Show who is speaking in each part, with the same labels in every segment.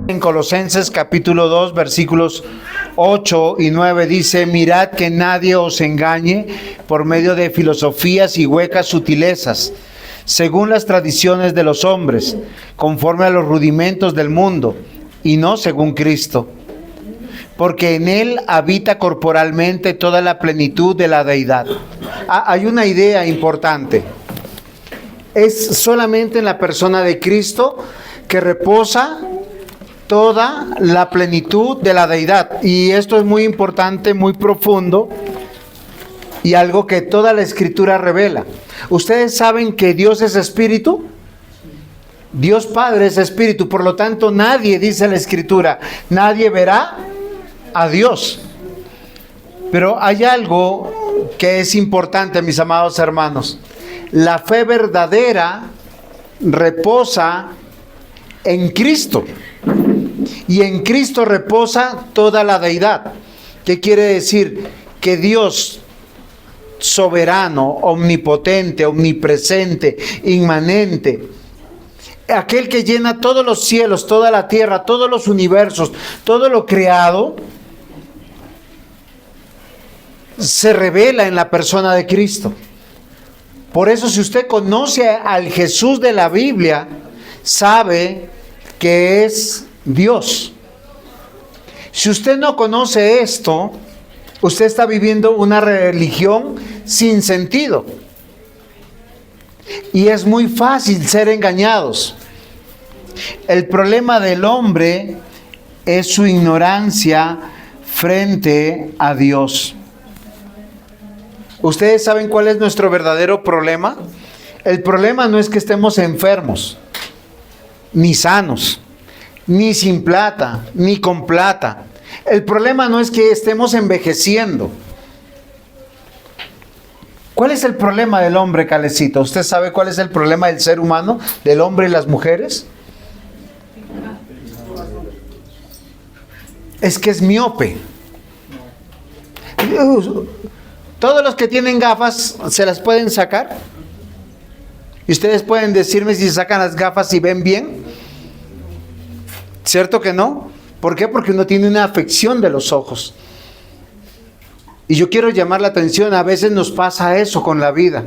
Speaker 1: En Colosenses capítulo 2 versículos 8 y 9 dice: mirad que nadie os engañe por medio de filosofías y huecas sutilezas, según las tradiciones de los hombres, conforme a los rudimentos del mundo, y no según Cristo. Porque en Él habita corporalmente toda la plenitud de la deidad. Hay una idea importante. Es solamente en la persona de Cristo que reposa toda la plenitud de la deidad. Y esto es muy importante, muy profundo, y algo que toda la Escritura revela. ¿Ustedes saben que Dios es espíritu? Dios Padre es espíritu, por lo tanto nadie, dice la Escritura, nadie verá a Dios. Pero hay algo que es importante, mis amados hermanos. La fe verdadera reposa en Cristo. Y en Cristo reposa toda la deidad. ¿Qué quiere decir? Que Dios soberano, omnipotente, omnipresente, inmanente, aquel que llena todos los cielos, toda la tierra, todos los universos, todo lo creado, se revela en la persona de Cristo. Por eso, si usted conoce al Jesús de la Biblia, sabe que es Dios. Si usted no conoce esto, usted está viviendo una religión sin sentido. Y es muy fácil ser engañados. El problema del hombre es su ignorancia frente a Dios. ¿Ustedes saben cuál es nuestro verdadero problema? El problema no es que estemos enfermos, ni sanos, ni sin plata, ni con plata. El problema no es que estemos envejeciendo. ¿Cuál es el problema del hombre, Calecito? ¿Usted sabe cuál es el problema del ser humano, del hombre y las mujeres? Es que es miope. Todos los que tienen gafas, ¿se las pueden sacar? Y ustedes pueden decirme si sacan las gafas y ven bien. ¿Cierto que no? ¿Por qué? Porque uno tiene una afección de los ojos. Y yo quiero llamar la atención, a veces nos pasa eso con la vida.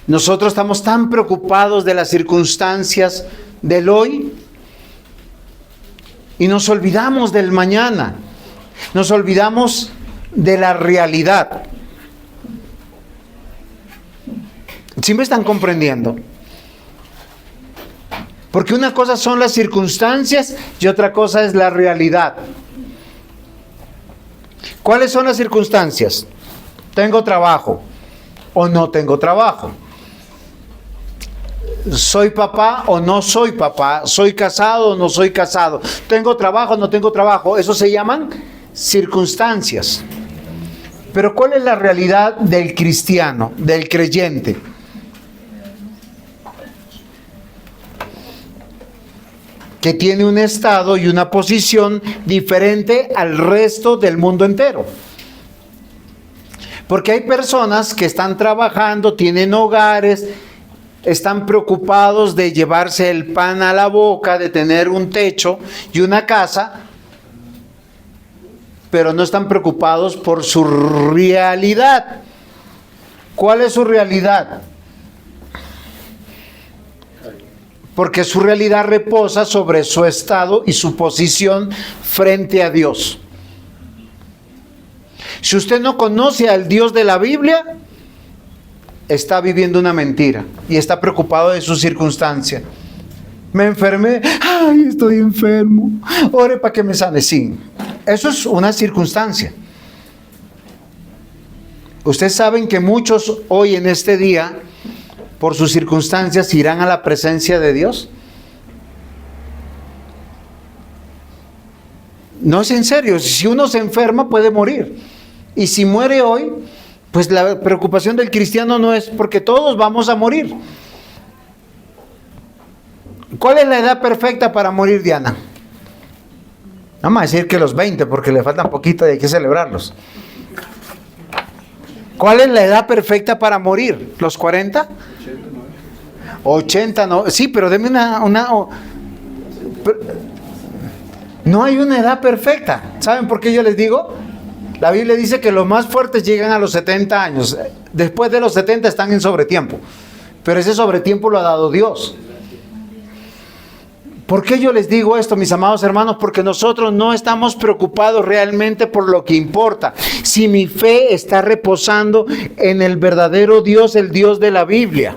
Speaker 1: Nosotros estamos tan preocupados de las circunstancias del hoy y nos olvidamos del mañana. Nos olvidamos de la realidad. ¿Sí me están comprendiendo? Porque una cosa son las circunstancias y otra cosa es la realidad. ¿Cuáles son las circunstancias? ¿Tengo trabajo o no tengo trabajo? ¿Soy papá o no soy papá? ¿Soy casado o no soy casado? ¿Tengo trabajo o no tengo trabajo? Eso se llaman circunstancias. Pero ¿cuál es la realidad del cristiano, del creyente? Que tiene un estado y una posición diferente al resto del mundo entero. Porque hay personas que están trabajando, tienen hogares, están preocupados de llevarse el pan a la boca, de tener un techo y una casa, pero no están preocupados por su realidad. ¿Cuál es su realidad? Porque su realidad reposa sobre su estado y su posición frente a Dios. Si usted no conoce al Dios de la Biblia, está viviendo una mentira y está preocupado de su circunstancia. Me enfermé, ay, estoy enfermo, ore para que me sane. Sí, eso es una circunstancia. Ustedes saben que muchos hoy en este día, por sus circunstancias, irán a la presencia de Dios. No es en serio, si uno se enferma puede morir. Y si muere hoy, pues la preocupación del cristiano no es porque todos vamos a morir. ¿Cuál es la edad perfecta para morir, Diana? Vamos a decir que los 20, porque le faltan poquito y hay que celebrarlos. ¿Cuál es la edad perfecta para morir? ¿Los 40? 80, no. Sí, pero deme no hay una edad perfecta. ¿Saben por qué yo les digo? La Biblia dice que los más fuertes llegan a los 70 años. Después de los 70 están en sobretiempo. Pero ese sobretiempo lo ha dado Dios. ¿Por qué yo les digo esto, mis amados hermanos? Porque nosotros no estamos preocupados realmente por lo que importa. Si mi fe está reposando en el verdadero Dios, el Dios de la Biblia.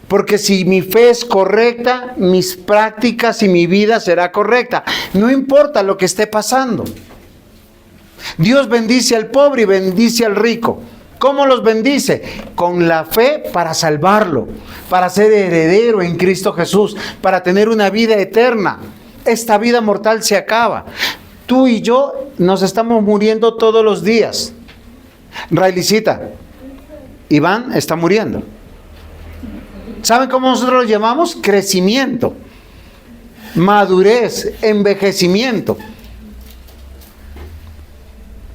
Speaker 1: Porque si mi fe es correcta, mis prácticas y mi vida será correcta. No importa lo que esté pasando. Dios bendice al pobre y bendice al rico. ¿Cómo los bendice? Con la fe para salvarlo, para ser heredero en Cristo Jesús, para tener una vida eterna. Esta vida mortal se acaba. Tú y yo nos estamos muriendo todos los días. Railicita, Iván está muriendo. ¿Saben cómo nosotros lo llamamos? Crecimiento, madurez, envejecimiento.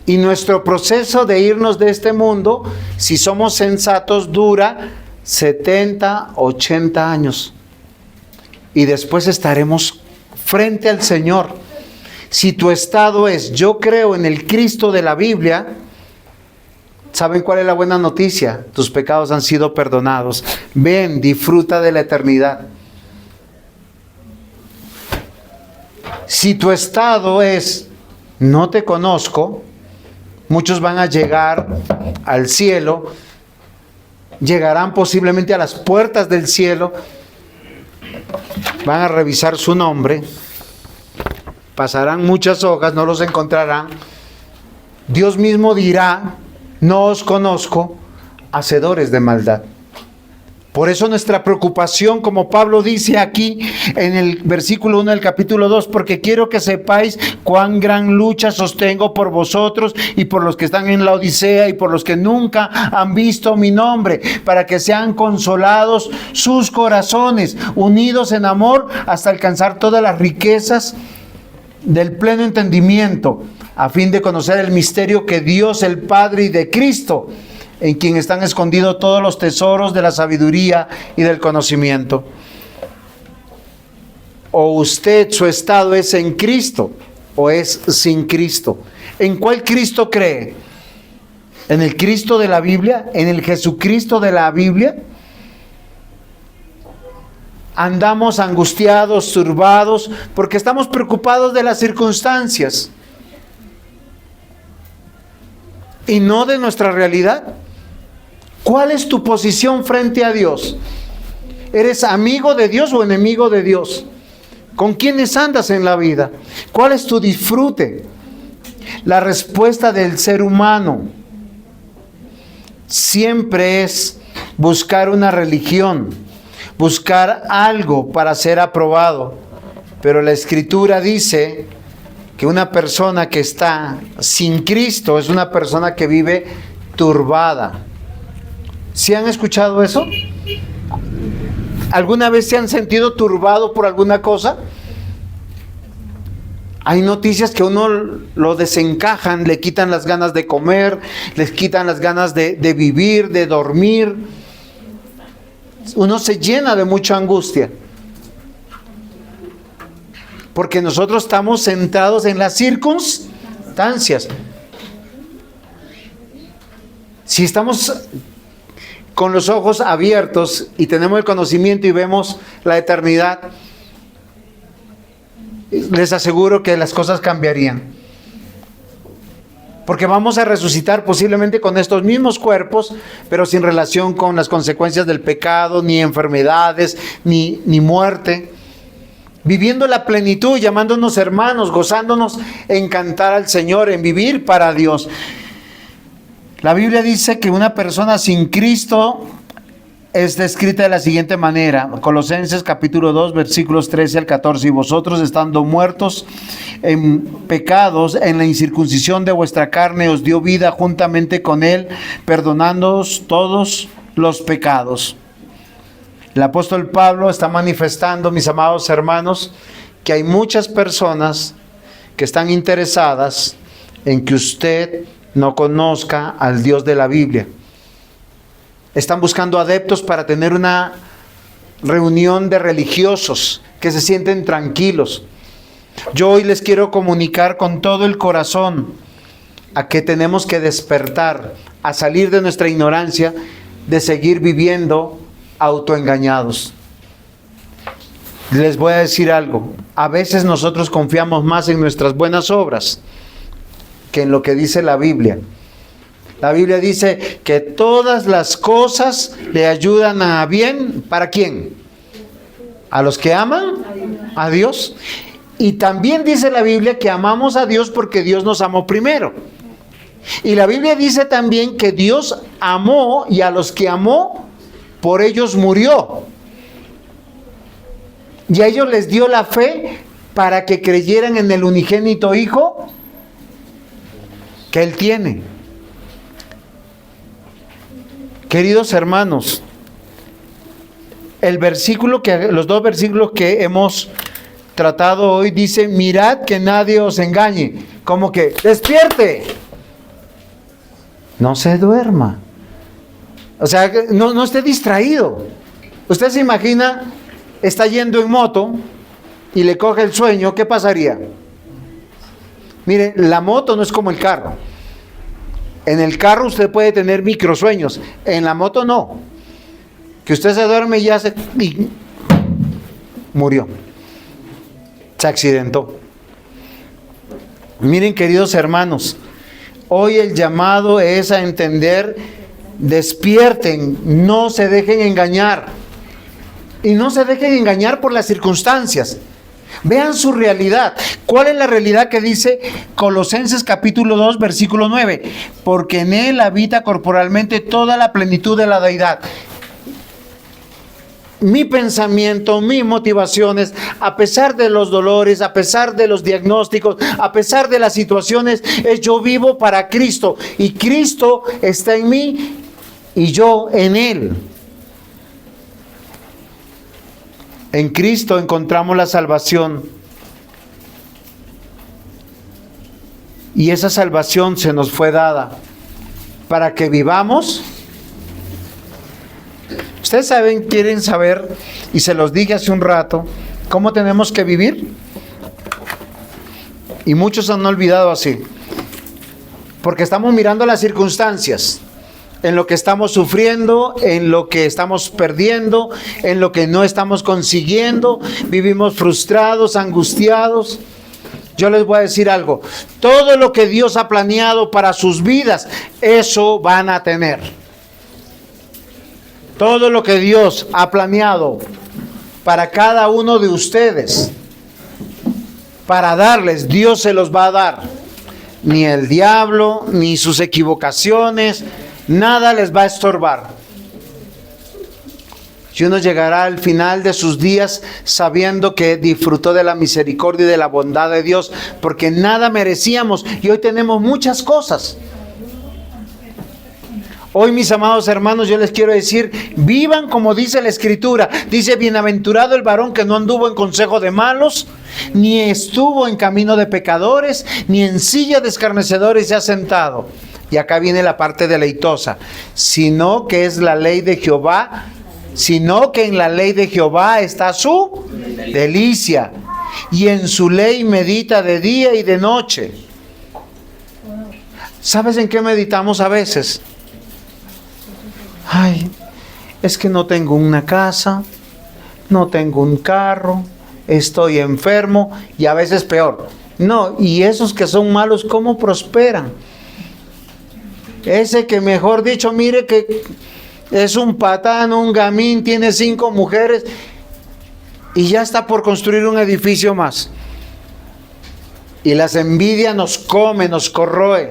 Speaker 1: Y nuestro proceso de irnos de este mundo, si somos sensatos, dura 70, 80 años. Y después estaremos frente al Señor. Si tu estado es, yo creo en el Cristo de la Biblia, ¿saben cuál es la buena noticia? Tus pecados han sido perdonados. Ven, disfruta de la eternidad. Si tu estado es, no te conozco, muchos van a llegar al cielo, llegarán posiblemente a las puertas del cielo, van a revisar su nombre, pasarán muchas hojas, no los encontrarán. Dios mismo dirá, no os conozco, hacedores de maldad. Por eso nuestra preocupación, como Pablo dice aquí en el versículo 1 del capítulo 2, porque quiero que sepáis cuán gran lucha sostengo por vosotros y por los que están en la Odisea y por los que nunca han visto mi nombre, para que sean consolados sus corazones, unidos en amor hasta alcanzar todas las riquezas del pleno entendimiento, a fin de conocer el misterio que Dios el Padre y de Cristo, en quien están escondidos todos los tesoros de la sabiduría y del conocimiento. O usted, su estado es en Cristo o es sin Cristo. ¿En cuál Cristo cree? ¿En el Cristo de la Biblia? ¿En el Jesucristo de la Biblia? Andamos angustiados, turbados, porque estamos preocupados de las circunstancias y no de nuestra realidad. ¿Cuál es tu posición frente a Dios? ¿Eres amigo de Dios o enemigo de Dios? ¿Con quiénes andas en la vida? ¿Cuál es tu disfrute? La respuesta del ser humano siempre es buscar una religión, buscar algo para ser aprobado. Pero la Escritura dice que una persona que está sin Cristo es una persona que vive turbada. ¿Sí han escuchado eso? ¿Alguna vez se han sentido turbados por alguna cosa? Hay noticias que uno lo desencajan, le quitan las ganas de comer, les quitan las ganas de vivir, de dormir. Uno se llena de mucha angustia. Porque nosotros estamos centrados en las circunstancias. Si estamos con los ojos abiertos y tenemos el conocimiento y vemos la eternidad, les aseguro que las cosas cambiarían. Porque vamos a resucitar posiblemente con estos mismos cuerpos, pero sin relación con las consecuencias del pecado, ni enfermedades, ni muerte. Viviendo la plenitud, llamándonos hermanos, gozándonos en cantar al Señor, en vivir para Dios. La Biblia dice que una persona sin Cristo es descrita de la siguiente manera. Colosenses capítulo 2, versículos 13 al 14. Y vosotros, estando muertos en pecados, en la incircuncisión de vuestra carne, os dio vida juntamente con Él, perdonándoos todos los pecados. El apóstol Pablo está manifestando, mis amados hermanos, que hay muchas personas que están interesadas en que usted no conozca al Dios de la Biblia. Están buscando adeptos para tener una reunión de religiosos que se sienten tranquilos. Yo hoy les quiero comunicar con todo el corazón a que tenemos que despertar, a salir de nuestra ignorancia, de seguir viviendo autoengañados. Les voy a decir algo, a veces nosotros confiamos más en nuestras buenas obras que en lo que dice la Biblia. La Biblia dice que todas las cosas le ayudan a bien. ¿Para quién? ¿A los que aman? A Dios. Y también dice la Biblia que amamos a Dios porque Dios nos amó primero. Y la Biblia dice también que Dios amó y a los que amó, por ellos murió. Y a ellos les dio la fe para que creyeran en el unigénito Hijo que Él tiene. Queridos hermanos, los dos versículos que hemos tratado hoy dice: mirad que nadie os engañe. Como que despierte, no se duerma, o sea, no esté distraído. Usted se imagina, está yendo en moto y le coge el sueño, ¿qué pasaría? Mire, la moto no es como el carro. En el carro usted puede tener microsueños, en la moto no. Que usted se duerme y y murió, se accidentó. Miren, queridos hermanos, hoy el llamado es a entender: despierten, no se dejen engañar. Y no se dejen engañar por las circunstancias. Vean su realidad. ¿Cuál es la realidad que dice Colosenses capítulo 2, versículo 9? Porque en Él habita corporalmente toda la plenitud de la deidad. Mi pensamiento, mis motivaciones, a pesar de los dolores, a pesar de los diagnósticos, a pesar de las situaciones, es: yo vivo para Cristo y Cristo está en mí y yo en Él. En Cristo encontramos la salvación. Y esa salvación se nos fue dada para que vivamos. Ustedes quieren saber, y se los dije hace un rato, cómo tenemos que vivir. Y muchos han olvidado así. Porque estamos mirando las circunstancias, en lo que estamos sufriendo, en lo que estamos perdiendo, en lo que no estamos consiguiendo. Vivimos frustrados, angustiados. Yo les voy a decir algo: todo lo que Dios ha planeado para sus vidas, eso van a tener. Todo lo que Dios ha planeado para cada uno de ustedes, para darles, Dios se los va a dar. Ni el diablo, ni sus equivocaciones, nada les va a estorbar. Y uno llegará al final de sus días sabiendo que disfrutó de la misericordia y de la bondad de Dios, porque nada merecíamos y hoy tenemos muchas cosas. Hoy, mis amados hermanos, yo les quiero decir: vivan como dice la Escritura. Dice: bienaventurado el varón que no anduvo en consejo de malos, ni estuvo en camino de pecadores, ni en silla de escarnecedores se ha sentado. Y acá viene la parte deleitosa: sino que es la ley de Jehová, sino que en la ley de Jehová está su delicia, y en su ley medita de día y de noche. ¿Sabes en qué meditamos a veces? Ay, es que no tengo una casa, no tengo un carro, estoy enfermo, y a veces peor. No, y esos que son malos, ¿cómo prosperan? Ese que, mejor dicho, mire que es un patán, un gamín, tiene 5 mujeres y ya está por construir un edificio más. Y las envidias nos come, nos corroe.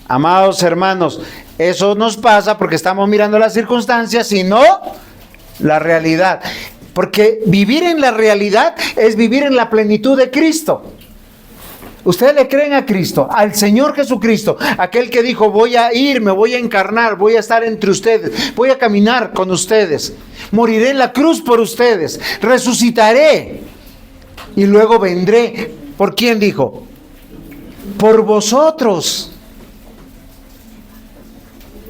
Speaker 1: Amados hermanos, eso nos pasa porque estamos mirando las circunstancias y no la realidad. Porque vivir en la realidad es vivir en la plenitud de Cristo. ¿Ustedes le creen a Cristo, al Señor Jesucristo, aquel que dijo, voy a ir, me voy a encarnar, voy a estar entre ustedes, voy a caminar con ustedes, moriré en la cruz por ustedes, resucitaré y luego vendré? ¿Por quién dijo? Por vosotros.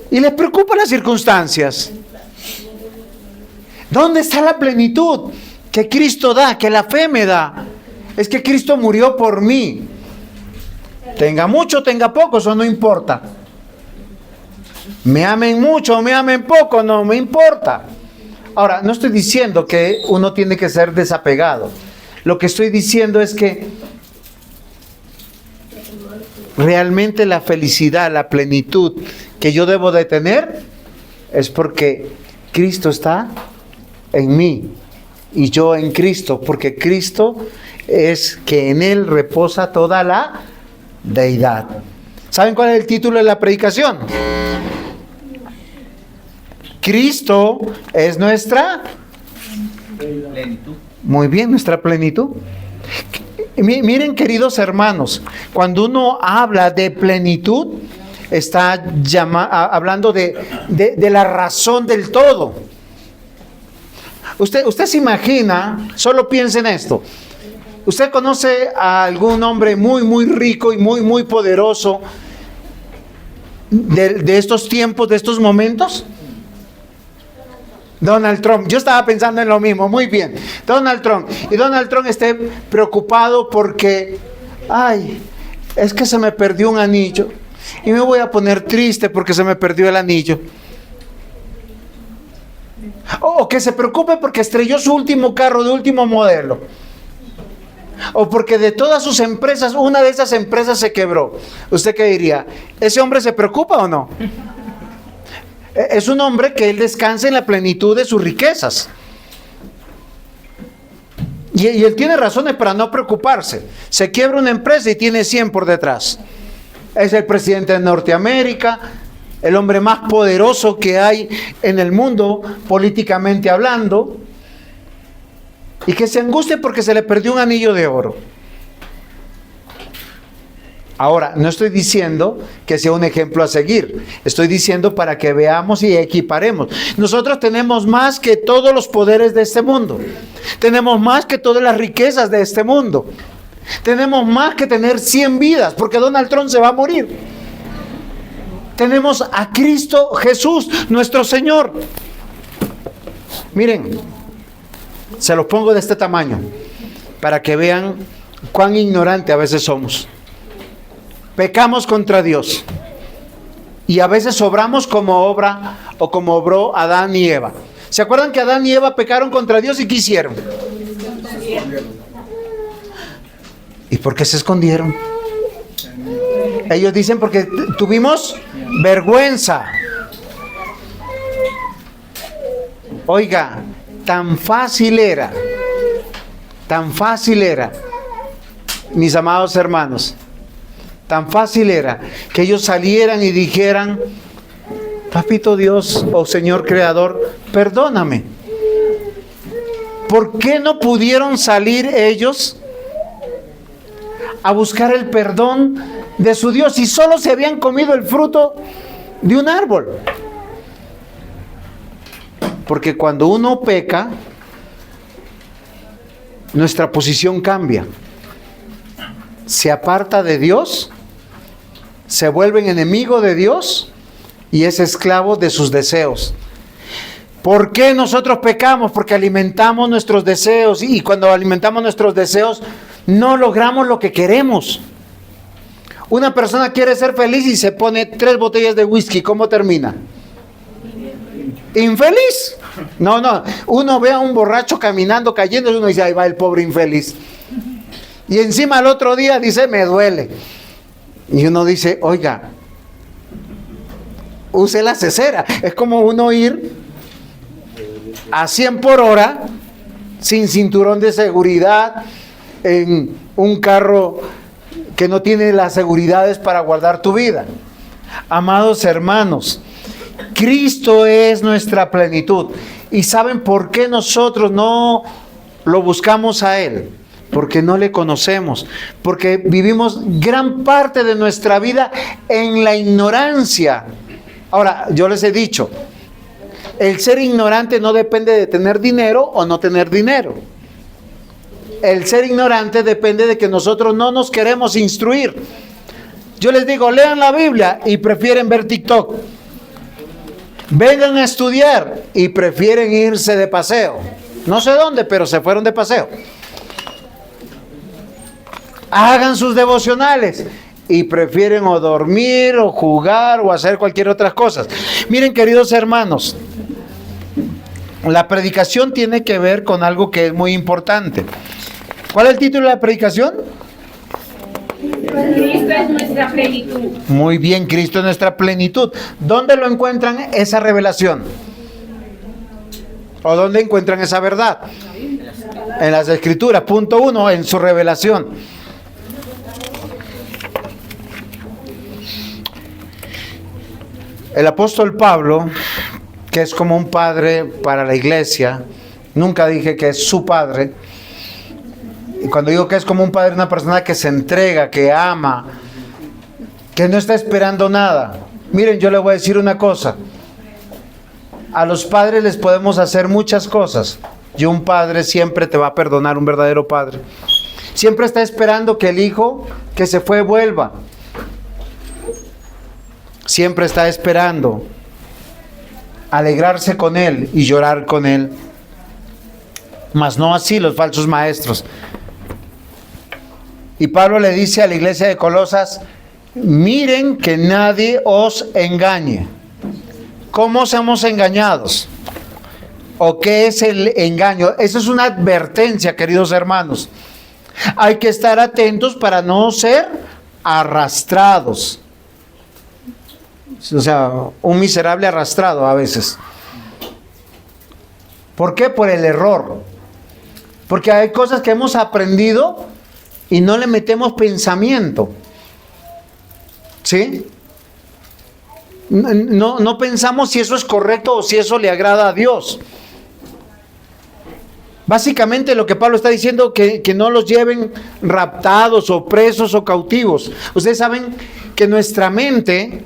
Speaker 1: ¿Y les preocupan las circunstancias? ¿Dónde está la plenitud que Cristo da, que la fe me da? Es que Cristo murió por mí. Tenga mucho, tenga poco, eso no importa. Me amen mucho o me amen poco, no me importa. Ahora, no estoy diciendo que uno tiene que ser desapegado. Lo que estoy diciendo es que realmente la felicidad, la plenitud que yo debo de tener es porque Cristo está en mí y yo en Cristo, porque Cristo es que en Él reposa toda la deidad. ¿Saben cuál es el título de la predicación? Cristo es nuestra plenitud. Muy bien, nuestra plenitud. Miren, queridos hermanos, cuando uno habla de plenitud, está hablando de la razón del todo. Usted se imagina, solo piense en esto. ¿Usted conoce a algún hombre muy, muy rico y muy, muy poderoso de estos tiempos, de estos momentos? Donald Trump. Yo estaba pensando en lo mismo. Muy bien, Donald Trump. Y Donald Trump esté preocupado porque, ay, es que se me perdió un anillo y me voy a poner triste porque se me perdió el anillo. O que se preocupe porque estrelló su último carro de último modelo. O porque de todas sus empresas, una de esas empresas se quebró. ¿Usted qué diría? ¿Ese hombre se preocupa o no? Es un hombre que él descansa en la plenitud de sus riquezas. Y él tiene razones para no preocuparse. Se quiebra una empresa y tiene 100 por detrás. Es el presidente de Norteamérica, el hombre más poderoso que hay en el mundo, políticamente hablando. Y que se angustie porque se le perdió un anillo de oro. Ahora, no estoy diciendo que sea un ejemplo a seguir. Estoy diciendo para que veamos y equiparemos. Nosotros tenemos más que todos los poderes de este mundo. Tenemos más que todas las riquezas de este mundo. Tenemos más que tener 100 vidas, porque Donald Trump se va a morir. Tenemos a Cristo Jesús, nuestro Señor. Miren, se los pongo de este tamaño, para que vean cuán ignorante a veces somos. Pecamos contra Dios y a veces obramos como obra o como obró Adán y Eva. ¿Se acuerdan que Adán y Eva pecaron contra Dios y qué hicieron? ¿Y por qué se escondieron? Ellos dicen porque tuvimos vergüenza. Oiga, tan fácil era, mis amados hermanos, tan fácil era que ellos salieran y dijeran: Papito Dios o Señor Creador, perdóname. ¿Por qué no pudieron salir ellos a buscar el perdón de su Dios si solo se habían comido el fruto de un árbol? Porque cuando uno peca, nuestra posición cambia. Se aparta de Dios, se vuelve enemigo de Dios y es esclavo de sus deseos. ¿Por qué nosotros pecamos? Porque alimentamos nuestros deseos, y cuando alimentamos nuestros deseos no logramos lo que queremos. Una persona quiere ser feliz y se pone 3 botellas de whisky. ¿Cómo termina? ¿Infeliz? No. Uno ve a un borracho caminando, cayendo, y uno dice: ahí va el pobre infeliz. Y encima al otro día dice: me duele. Y uno dice: oiga, use la cesera. Es como uno ir a 100 por hora, sin cinturón de seguridad, en un carro que no tiene las seguridades para guardar tu vida. Amados hermanos, Cristo es nuestra plenitud. ¿Y saben por qué nosotros no lo buscamos a Él? Porque no le conocemos, porque vivimos gran parte de nuestra vida en la ignorancia. Ahora, yo les he dicho, el ser ignorante no depende de tener dinero o no tener dinero. El ser ignorante depende de que nosotros no nos queremos instruir. Yo les digo, lean la Biblia y prefieren ver TikTok. Vengan a estudiar y prefieren irse de paseo. No sé dónde, pero se fueron de paseo. Hagan sus devocionales y prefieren o dormir o jugar o hacer cualquier otra cosa. Miren, queridos hermanos, la predicación tiene que ver con algo que es muy importante. ¿Cuál es el título de la predicación?
Speaker 2: Cristo es nuestra plenitud.
Speaker 1: Muy bien, Cristo es nuestra plenitud. ¿Dónde lo encuentran esa revelación? ¿O dónde encuentran esa verdad? En las Escrituras. Punto 1, en su revelación. El apóstol Pablo, que es como un padre para la iglesia, nunca dije que es su padre. Y cuando digo que es como un padre, una persona que se entrega, que ama, que no está esperando nada. Miren, yo le voy a decir una cosa. A los padres les podemos hacer muchas cosas. Y un padre siempre te va a perdonar, un verdadero padre. Siempre está esperando que el hijo que se fue vuelva. Siempre está esperando alegrarse con él y llorar con él. Mas no así los falsos maestros. Y Pablo le dice a la iglesia de Colosas, miren que nadie os engañe. ¿Cómo somos engañados? ¿O qué es el engaño? Eso es una advertencia, queridos hermanos. Hay que estar atentos para no ser arrastrados. O sea, un miserable arrastrado a veces. ¿Por qué? Por el error. Porque hay cosas que hemos aprendido y no le metemos pensamiento. ¿Sí? No pensamos si eso es correcto o si eso le agrada a Dios. Básicamente lo que Pablo está diciendo, que no los lleven raptados o presos o cautivos. Ustedes saben que nuestra mente,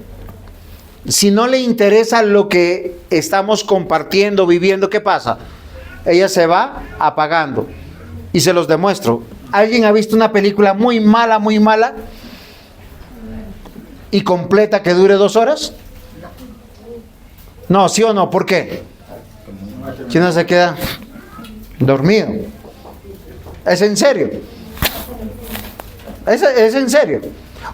Speaker 1: si no le interesa lo que estamos compartiendo, viviendo, ¿qué pasa? Ella se va apagando. Y se los demuestro. ¿Alguien ha visto una película muy mala y completa que dure 2 horas? No, ¿sí o no? ¿Por qué? ¿Quién no se queda dormido? ¿Es en serio? ¿Es en serio?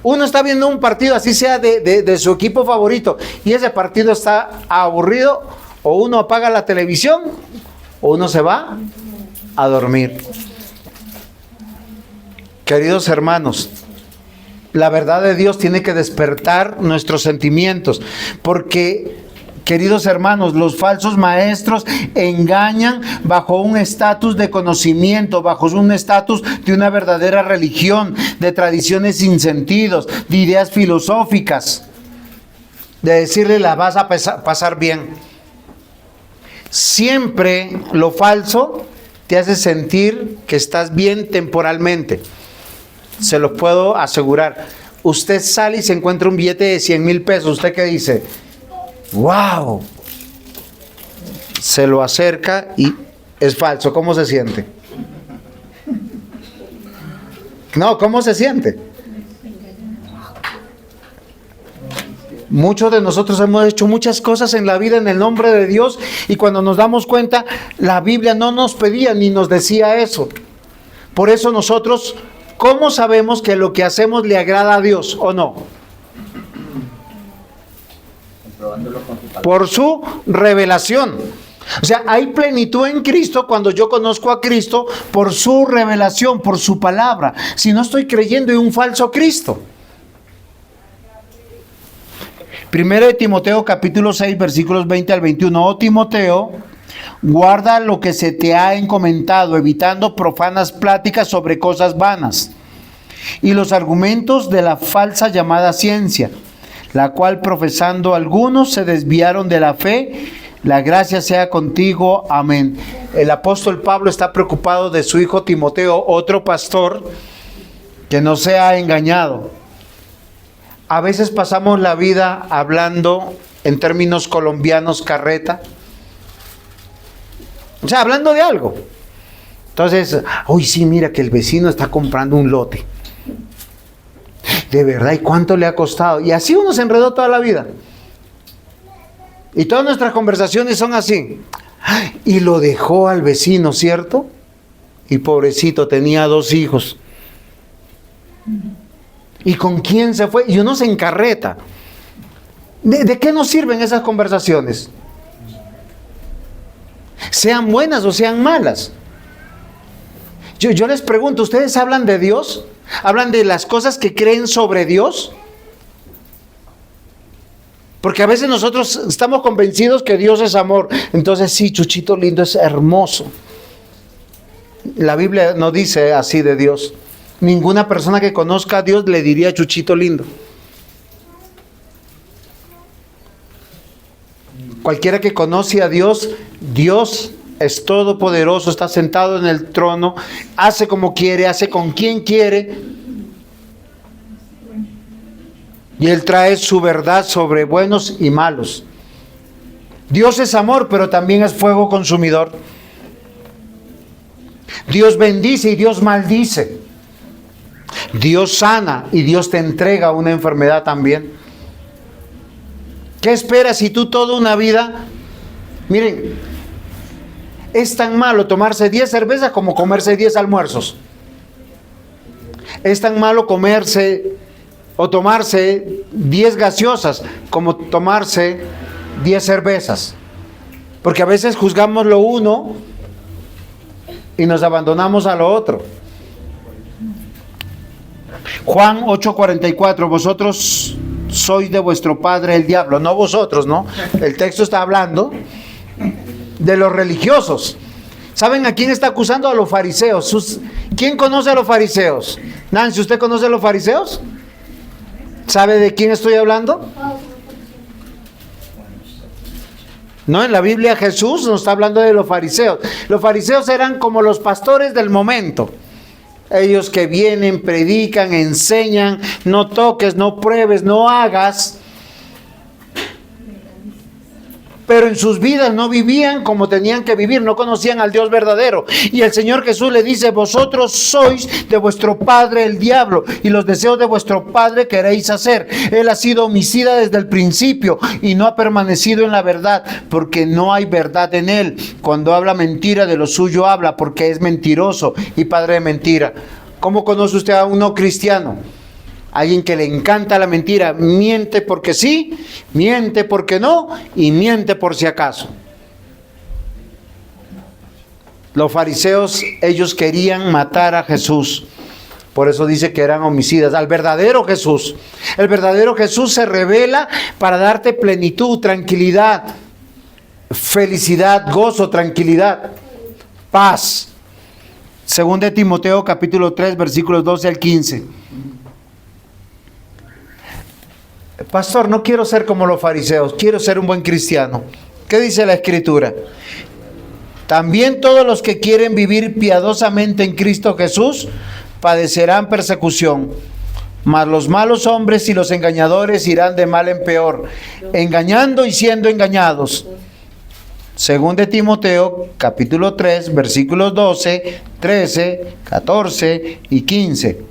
Speaker 1: Uno está viendo un partido, así sea de su equipo favorito, y ese partido está aburrido, o uno apaga la televisión, o uno se va a dormir. Queridos hermanos, la verdad de Dios tiene que despertar nuestros sentimientos, porque, queridos hermanos, los falsos maestros engañan bajo un estatus de conocimiento, bajo un estatus de una verdadera religión, de tradiciones sin sentidos, de ideas filosóficas, de decirle la vas a pasar bien. Siempre lo falso te hace sentir que estás bien temporalmente. Se lo puedo asegurar. Usted sale y se encuentra un billete de 100,000 pesos. ¿Usted qué dice? ¡Wow! Se lo acerca y es falso. ¿Cómo se siente? No, ¿cómo se siente? Muchos de nosotros hemos hecho muchas cosas en la vida en el nombre de Dios, y cuando nos damos cuenta, la Biblia no nos pedía ni nos decía eso. Por eso nosotros, ¿cómo sabemos que lo que hacemos le agrada a Dios o no? Por su revelación. O sea, hay plenitud en Cristo cuando yo conozco a Cristo por su revelación, por su palabra. Si no, estoy creyendo en un falso Cristo. 1 de Timoteo capítulo 6 versículos 20 al 21. Oh Timoteo, guarda lo que se te ha encomendado, evitando profanas pláticas sobre cosas vanas y los argumentos de la falsa llamada ciencia, la cual profesando algunos se desviaron de la fe, La gracia sea contigo. Amén. El apóstol Pablo está preocupado de su hijo Timoteo, otro pastor, que no sea engañado. A veces pasamos la vida hablando en términos colombianos carreta. O sea, hablando de algo. Entonces, uy, sí, mira que el vecino está comprando un lote. De verdad, ¿y cuánto le ha costado? Y así uno se enredó toda la vida. Y todas nuestras conversaciones son así. Y lo dejó al vecino, ¿cierto? Y pobrecito, tenía 2 hijos. ¿Y con quién se fue? Y uno se encarreta. ¿De qué nos sirven esas conversaciones? Sean buenas o sean malas. Yo les pregunto, ¿ustedes hablan de Dios? ¿Hablan de las cosas que creen sobre Dios? Porque a veces nosotros estamos convencidos que Dios es amor. Entonces sí, Chuchito lindo es hermoso. La Biblia no dice así de Dios. Ninguna persona que conozca a Dios le diría Chuchito lindo. Cualquiera que conoce a Dios, Dios es todopoderoso, está sentado en el trono, hace como quiere, hace con quien quiere. Y Él trae su verdad sobre buenos y malos. Dios es amor, pero también es fuego consumidor. Dios bendice y Dios maldice. Dios sana y Dios te entrega una enfermedad también. ¿Qué esperas si tú toda una vida? Miren, es tan malo tomarse 10 cervezas como comerse 10 almuerzos. Es tan malo comerse o tomarse 10 gaseosas como tomarse 10 cervezas. Porque a veces juzgamos lo uno y nos abandonamos a lo otro. Juan 8:44, vosotros sois de vuestro padre el diablo. No vosotros, ¿no? El texto está hablando de los religiosos. ¿Saben a quién está acusando? A los fariseos. ¿Quién conoce a los fariseos? Nancy, ¿usted conoce a los fariseos? ¿Sabe de quién estoy hablando? No, en la Biblia Jesús nos está hablando de los fariseos. Los fariseos eran como los pastores del momento. Ellos que vienen, predican, enseñan, no toques, no pruebes, no hagas. Pero en sus vidas no vivían como tenían que vivir, no conocían al Dios verdadero. Y el Señor Jesús le dice, vosotros sois de vuestro padre el diablo, y los deseos de vuestro padre queréis hacer. Él ha sido homicida desde el principio y no ha permanecido en la verdad, porque no hay verdad en él. Cuando habla mentira, de lo suyo habla, porque es mentiroso y padre de mentira. ¿Cómo conoce usted a un no cristiano? Alguien que le encanta la mentira, miente porque sí, miente porque no y miente por si acaso. Los fariseos, ellos querían matar a Jesús. Por eso dice que eran homicidas. Al verdadero Jesús. El verdadero Jesús se revela para darte plenitud, tranquilidad, felicidad, gozo, tranquilidad, paz. Según de Timoteo capítulo 3, versículos 12 al 15. Pastor, no quiero ser como los fariseos, quiero ser un buen cristiano. ¿Qué dice la Escritura? También todos los que quieren vivir piadosamente en Cristo Jesús padecerán persecución. Mas los malos hombres y los engañadores irán de mal en peor, engañando y siendo engañados. Según de Timoteo, capítulo 3, versículos 12, 13, 14 y 15.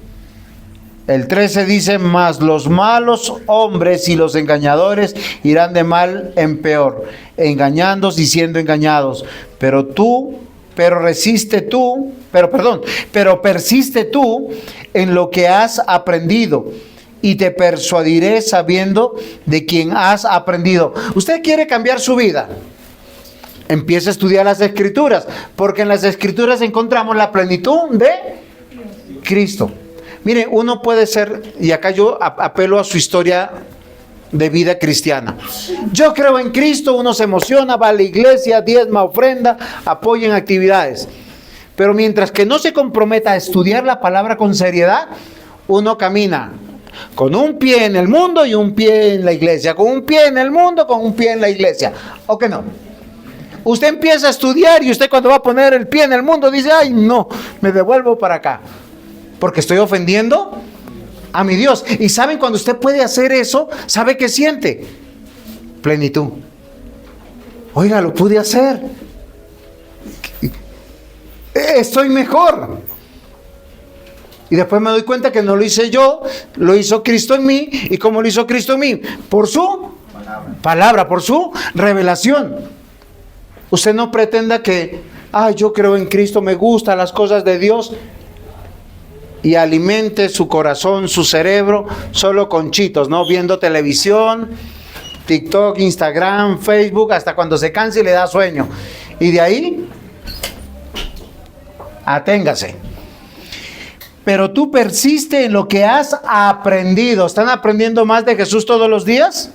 Speaker 1: El 13 dice, mas los malos hombres y los engañadores irán de mal en peor, engañándose y siendo engañados. Pero persiste tú en lo que has aprendido, y te persuadiré sabiendo de quién has aprendido. ¿Usted quiere cambiar su vida? Empieza a estudiar las Escrituras, porque en las Escrituras encontramos la plenitud de Cristo. Mire, uno puede ser, y acá yo apelo a su historia de vida cristiana. Yo creo en Cristo, uno se emociona, va a la iglesia, diezma, ofrenda, apoya en actividades. Pero mientras que no se comprometa a estudiar la palabra con seriedad, uno camina con un pie en el mundo y un pie en la iglesia, con un pie en el mundo, con un pie en la iglesia. ¿O que no? Usted empieza a estudiar y usted cuando va a poner el pie en el mundo dice, ay no, me devuelvo para acá, porque estoy ofendiendo a mi Dios. Y saben, cuando usted puede hacer eso, ¿sabe qué siente? Plenitud. Oiga, lo pude hacer. Estoy mejor. Y después me doy cuenta que no lo hice yo, lo hizo Cristo en mí. ¿Y cómo lo hizo Cristo en mí? Por su palabra, por su revelación. Usted no pretenda que, yo creo en Cristo, me gustan las cosas de Dios, y alimente su corazón, su cerebro, solo con chitos, ¿no? Viendo televisión, TikTok, Instagram, Facebook, hasta cuando se canse y le da sueño. Y de ahí, aténgase. Pero tú persiste en lo que has aprendido. ¿Están aprendiendo más de Jesús todos los días?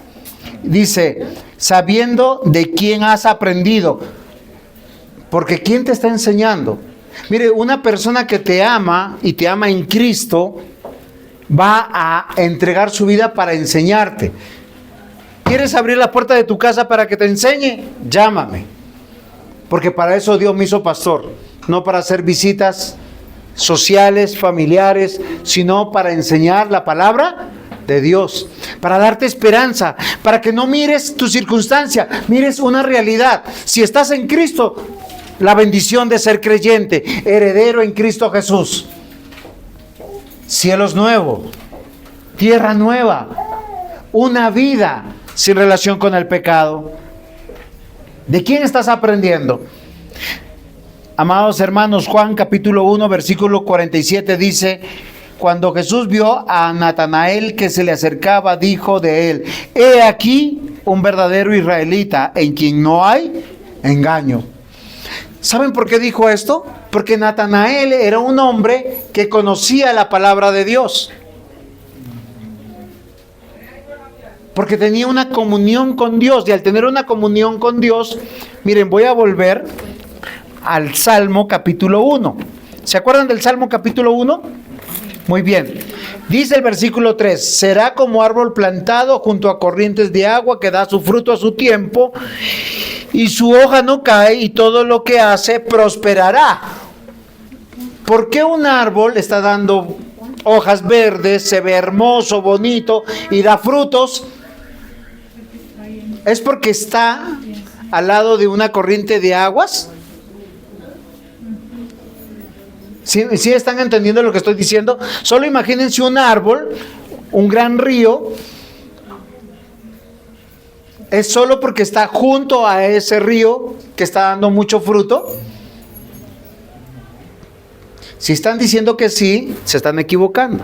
Speaker 1: Dice, sabiendo de quién has aprendido. Porque ¿quién te está enseñando? Mire, una persona que te ama y te ama en Cristo va a entregar su vida para enseñarte. ¿Quieres abrir la puerta de tu casa para que te enseñe? Llámame. Porque para eso Dios me hizo pastor. No para hacer visitas sociales, familiares, sino para enseñar la palabra de Dios, para darte esperanza, para que no mires tu circunstancia, mires una realidad. Si estás en Cristo, la bendición de ser creyente, heredero en Cristo Jesús, cielos nuevos, tierra nueva, una vida sin relación con el pecado. ¿De quién estás aprendiendo? Amados hermanos, Juan capítulo 1, versículo 47 dice, cuando Jesús vio a Natanael que se le acercaba, dijo de él, he aquí un verdadero israelita en quien no hay engaño. ¿Saben por qué dijo esto? Porque Natanael era un hombre que conocía la palabra de Dios. Porque tenía una comunión con Dios, y al tener una comunión con Dios, miren, voy a volver al Salmo capítulo 1. ¿Se acuerdan del Salmo capítulo 1? Muy bien. Dice el versículo 3, será como árbol plantado junto a corrientes de agua que da su fruto a su tiempo y su hoja no cae y todo lo que hace prosperará. ¿Por qué un árbol está dando hojas verdes, se ve hermoso, bonito y da frutos? ¿Es porque está al lado de una corriente de aguas? ¿Sí están entendiendo lo que estoy diciendo? Solo imagínense un árbol, un gran río. ¿Es solo porque está junto a ese río que está dando mucho fruto? Si están diciendo que sí, se están equivocando.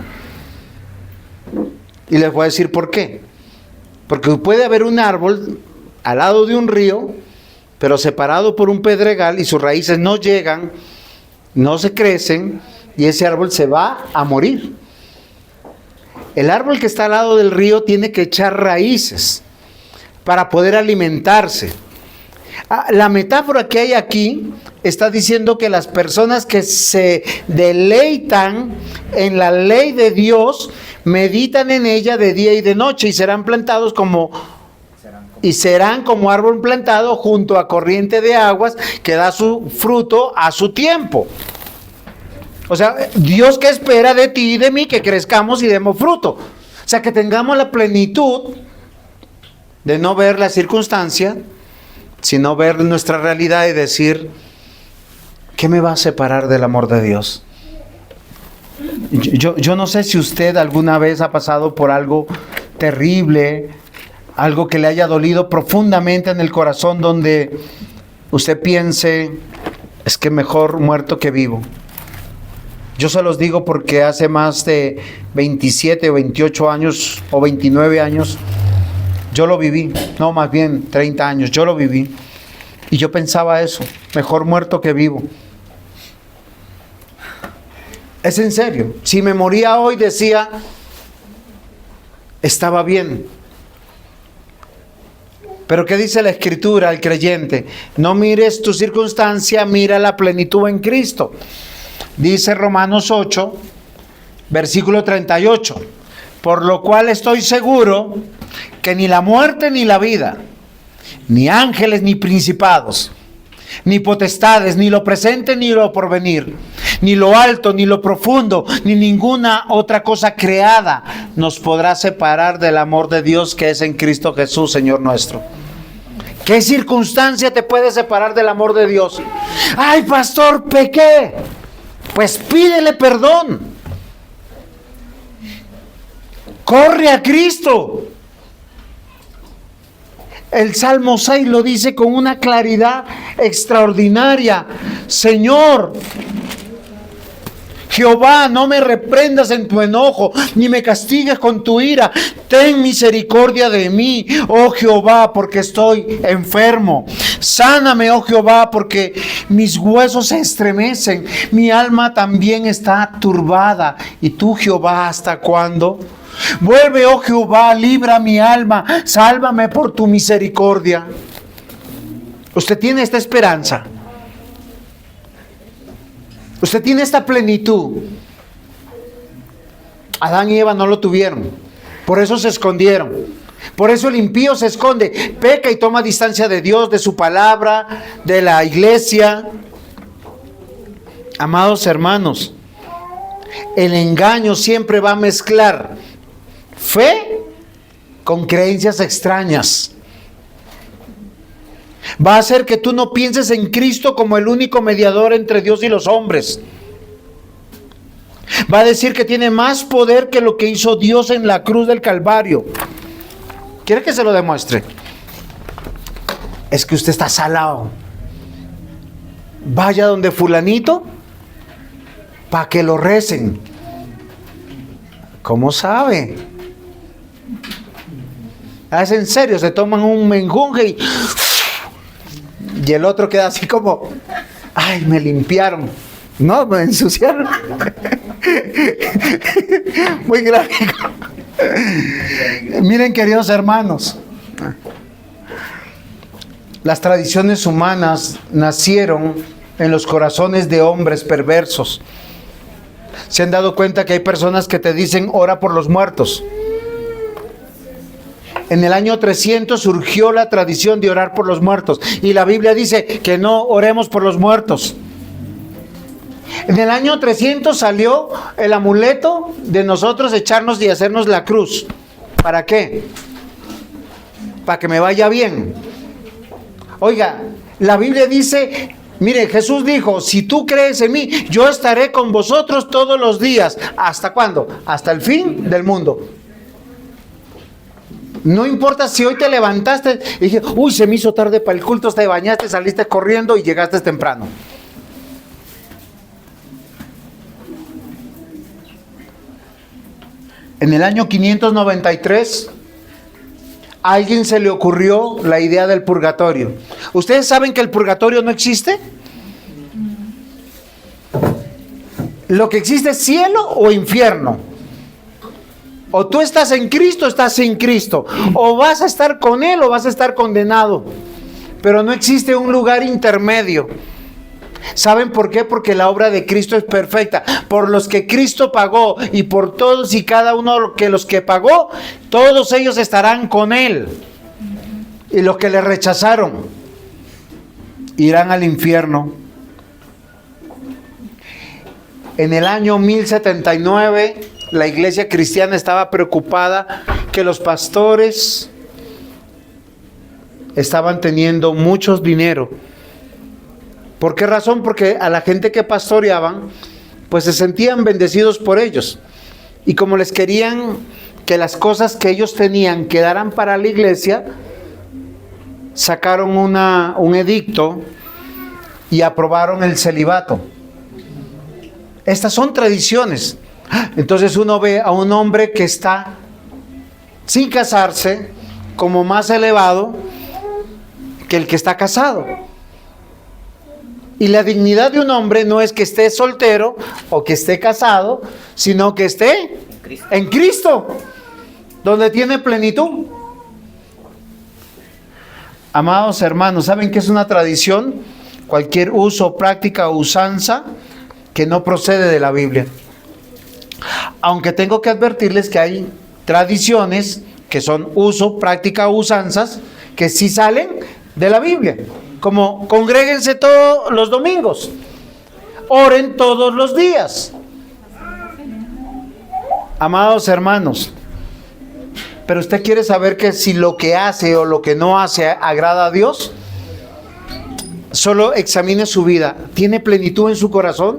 Speaker 1: Y les voy a decir por qué. Porque puede haber un árbol al lado de un río, pero separado por un pedregal y sus raíces no llegan, no se crecen, y ese árbol se va a morir. El árbol que está al lado del río tiene que echar raíces para poder alimentarse. La metáfora que hay aquí está diciendo que las personas que se deleitan en la ley de Dios, meditan en ella de día y de noche, y serán plantados serán como árbol plantado junto a corriente de aguas que da su fruto a su tiempo. O sea, Dios que espera de ti y de mí que crezcamos y demos fruto. O sea, que tengamos la plenitud de no ver la circunstancia, sino ver nuestra realidad y decir, ¿qué me va a separar del amor de Dios? Yo no sé si usted alguna vez ha pasado por algo terrible, algo que le haya dolido profundamente en el corazón, donde usted piense, es que mejor muerto que vivo. Yo se los digo porque hace más de 27 o 28 años o 29 años, yo lo viví, no, más bien 30 años, yo lo viví. Y yo pensaba eso, mejor muerto que vivo. Es en serio. Si me moría hoy, decía, estaba bien. Pero ¿qué dice la Escritura al creyente? No mires tu circunstancia, mira la plenitud en Cristo. Dice Romanos 8, versículo 38. Por lo cual estoy seguro que ni la muerte ni la vida, ni ángeles ni principados, ni potestades, ni lo presente, ni lo porvenir, ni lo alto, ni lo profundo, ni ninguna otra cosa creada nos podrá separar del amor de Dios que es en Cristo Jesús, Señor nuestro. ¿Qué circunstancia te puede separar del amor de Dios? Ay, pastor, pequé. Pues pídele perdón. Corre a Cristo. El Salmo 6 lo dice con una claridad extraordinaria. Señor, Jehová, no me reprendas en tu enojo, ni me castigues con tu ira. Ten misericordia de mí, oh Jehová, porque estoy enfermo. Sáname, oh Jehová, porque mis huesos se estremecen. Mi alma también está turbada. ¿Y tú, Jehová, hasta cuándo? Vuelve, oh Jehová, libra mi alma, sálvame por tu misericordia. Usted tiene esta esperanza. Usted tiene esta plenitud. Adán y Eva no lo tuvieron. Por eso se escondieron. Por eso el impío se esconde, peca y toma distancia de Dios, de su palabra, de la iglesia. Amados hermanos, el engaño siempre va a mezclar fe con creencias extrañas. Va a hacer que tú no pienses en Cristo como el único mediador entre Dios y los hombres. Va a decir que tiene más poder que lo que hizo Dios en la cruz del Calvario. ¿Quiere que se lo demuestre? Es que usted está salado. Vaya donde fulanito para que lo recen. ¿Cómo sabe? Es en serio, se toman un menjunje y el otro queda así como, ay, me limpiaron. No, me ensuciaron. Muy gráfico. Miren, queridos hermanos, las tradiciones humanas nacieron en los corazones de hombres perversos. ¿Se han dado cuenta que hay personas que te dicen ora por los muertos? En el año 300 surgió la tradición de orar por los muertos y la Biblia dice que no oremos por los muertos. En el año 300 salió el amuleto de nosotros echarnos y hacernos la cruz. ¿Para qué? Para que me vaya bien. Oiga, la Biblia dice, mire, Jesús dijo, si tú crees en mí, yo estaré con vosotros todos los días. ¿Hasta cuándo? Hasta el fin del mundo. No importa si hoy te levantaste y dije, uy, se me hizo tarde para el culto, te bañaste, saliste corriendo y llegaste temprano. En el año 593, a alguien se le ocurrió la idea del purgatorio. ¿Ustedes saben que el purgatorio no existe? Lo que existe es cielo o infierno. O tú estás en Cristo o estás sin Cristo. O vas a estar con Él o vas a estar condenado. Pero no existe un lugar intermedio. ¿Saben por qué? Porque la obra de Cristo es perfecta. Por los que Cristo pagó y por todos y cada uno de los que pagó, todos ellos estarán con Él. Y los que le rechazaron irán al infierno. En el año 1079, la iglesia cristiana estaba preocupada que los pastores estaban teniendo mucho dinero. ¿Por qué razón? Porque a la gente que pastoreaban, pues se sentían bendecidos por ellos. Y como les querían que las cosas que ellos tenían quedaran para la iglesia, sacaron un edicto y aprobaron el celibato. Estas son tradiciones. Entonces uno ve a un hombre que está sin casarse como más elevado que el que está casado. Y la dignidad de un hombre no es que esté soltero o que esté casado, sino que esté en Cristo, donde tiene plenitud. Amados hermanos, ¿saben qué es una tradición? Cualquier uso, práctica o usanza que no procede de la Biblia. Aunque tengo que advertirles que hay tradiciones que son uso, práctica o usanzas que sí salen de la Biblia. como congréguense todos los domingos, oren todos los días. Amados hermanos, pero usted quiere saber que si lo que hace o lo que no hace agrada a Dios, solo examine su vida. ¿Tiene plenitud en su corazón?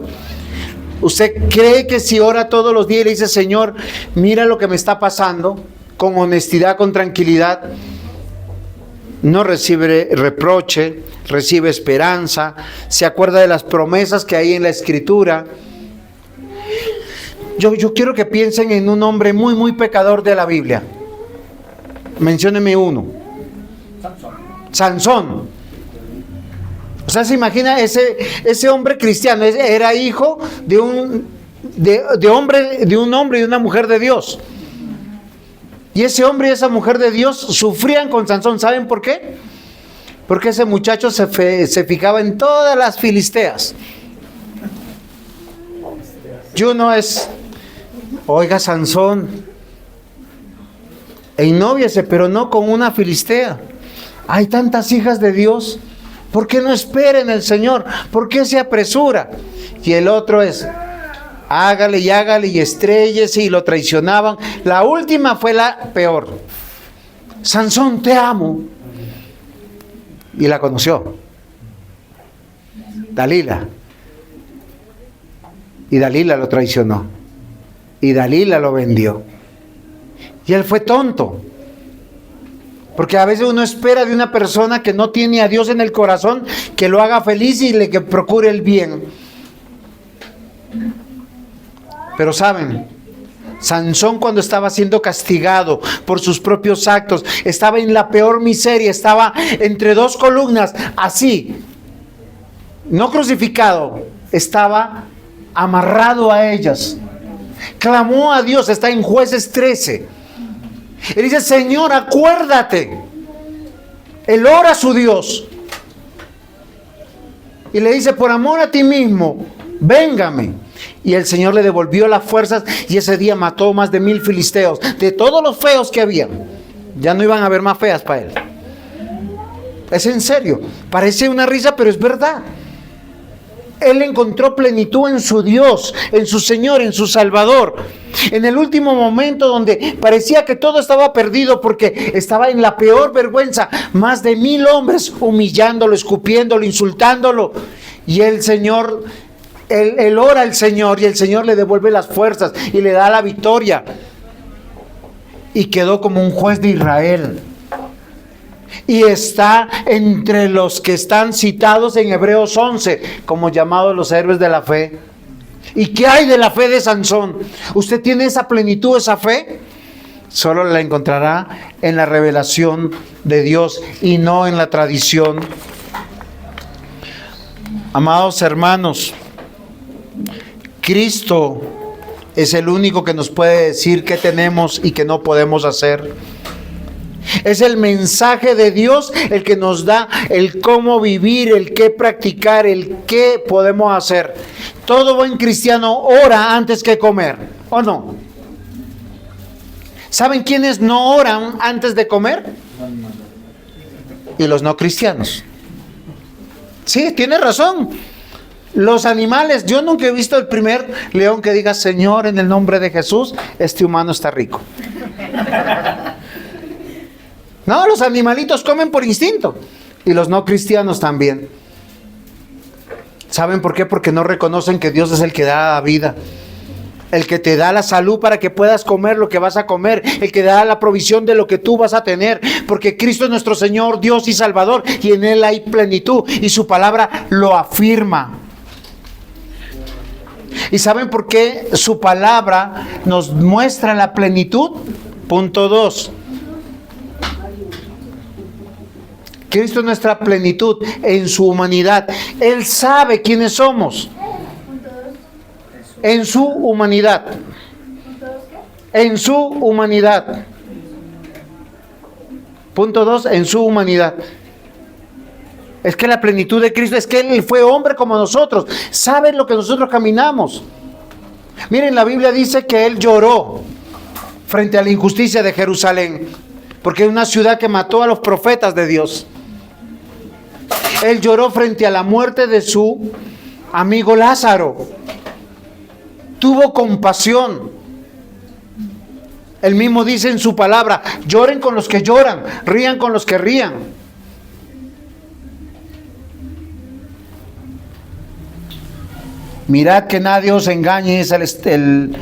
Speaker 1: ¿Usted cree que si ora todos los días y le dice, Señor, mira lo que me está pasando, con honestidad, con tranquilidad, no recibe reproche, recibe esperanza, se acuerda de las promesas que hay en la Escritura? Yo quiero que piensen en un hombre muy, muy pecador de la Biblia. Mencióneme uno. Sansón. O sea, se imagina ese hombre cristiano, era hijo de un hombre y una mujer de Dios. Y ese hombre y esa mujer de Dios sufrían con Sansón. ¿Saben por qué? Porque ese muchacho se fijaba en todas las filisteas. Y uno es, oiga, Sansón, ennoviese, pero no con una filistea. Hay tantas hijas de Dios, ¿por qué no espera en el Señor? ¿Por qué se apresura? Y el otro es, hágale y estrellese, y lo traicionaban. La última fue la peor. Sansón, te amo. Y la conoció Dalila. Y Dalila lo traicionó. Y Dalila lo vendió. Y él fue tonto. Porque a veces uno espera de una persona que no tiene a Dios en el corazón, que lo haga feliz y que procure el bien. Pero saben, Sansón, cuando estaba siendo castigado por sus propios actos, estaba en la peor miseria, estaba entre dos columnas, así, no crucificado, estaba amarrado a ellas. Clamó a Dios, está en Jueces 13. Él dice, Señor, acuérdate. Él ora a su Dios y le dice, por amor a ti mismo, véngame. Y el Señor le devolvió las fuerzas, y ese día mató más de 1000 filisteos, de todos los feos que había. Ya no iban a haber más feas para él. Es en serio, parece una risa, pero es verdad. Él encontró plenitud en su Dios, en su Señor, en su Salvador. En el último momento donde parecía que todo estaba perdido porque estaba en la peor vergüenza, más de 1000 hombres humillándolo, escupiéndolo, insultándolo. Y el Señor, él ora al Señor, y el Señor le devuelve las fuerzas y le da la victoria. Y quedó como un juez de Israel. Y está entre los que están citados en Hebreos 11 como llamados los héroes de la fe. ¿Y qué hay de la fe de Sansón? ¿Usted tiene esa plenitud, esa fe? Solo la encontrará en la revelación de Dios y no en la tradición. Amados hermanos, Cristo es el único que nos puede decir qué tenemos y qué no podemos hacer. Es el mensaje de Dios el que nos da el cómo vivir, el qué practicar, el qué podemos hacer. Todo buen cristiano ora antes que comer, ¿o no? ¿Saben quiénes no oran antes de comer? Y los no cristianos. Sí, tiene razón. Los animales, yo nunca he visto el primer león que diga, Señor, en el nombre de Jesús, este humano está rico. No, los animalitos comen por instinto. Y los no cristianos también. ¿Saben por qué? Porque no reconocen que Dios es el que da la vida, el que te da la salud para que puedas comer lo que vas a comer, el que da la provisión de lo que tú vas a tener, porque Cristo es nuestro Señor, Dios y Salvador, y en Él hay plenitud, y su palabra lo afirma. ¿Y saben por qué su palabra nos muestra la plenitud? Punto 2. Cristo es nuestra plenitud en su humanidad. Él sabe quiénes somos. En su humanidad. En su humanidad. Punto 2, en su humanidad. Es que la plenitud de Cristo es que Él fue hombre como nosotros. Sabe lo que nosotros caminamos. Miren, la Biblia dice que Él lloró frente a la injusticia de Jerusalén, porque es una ciudad que mató a los profetas de Dios. Él lloró frente a la muerte de su amigo Lázaro. Tuvo compasión. Él mismo dice en su palabra: lloren con los que lloran, rían con los que rían. Mirad que nadie os engañe, es el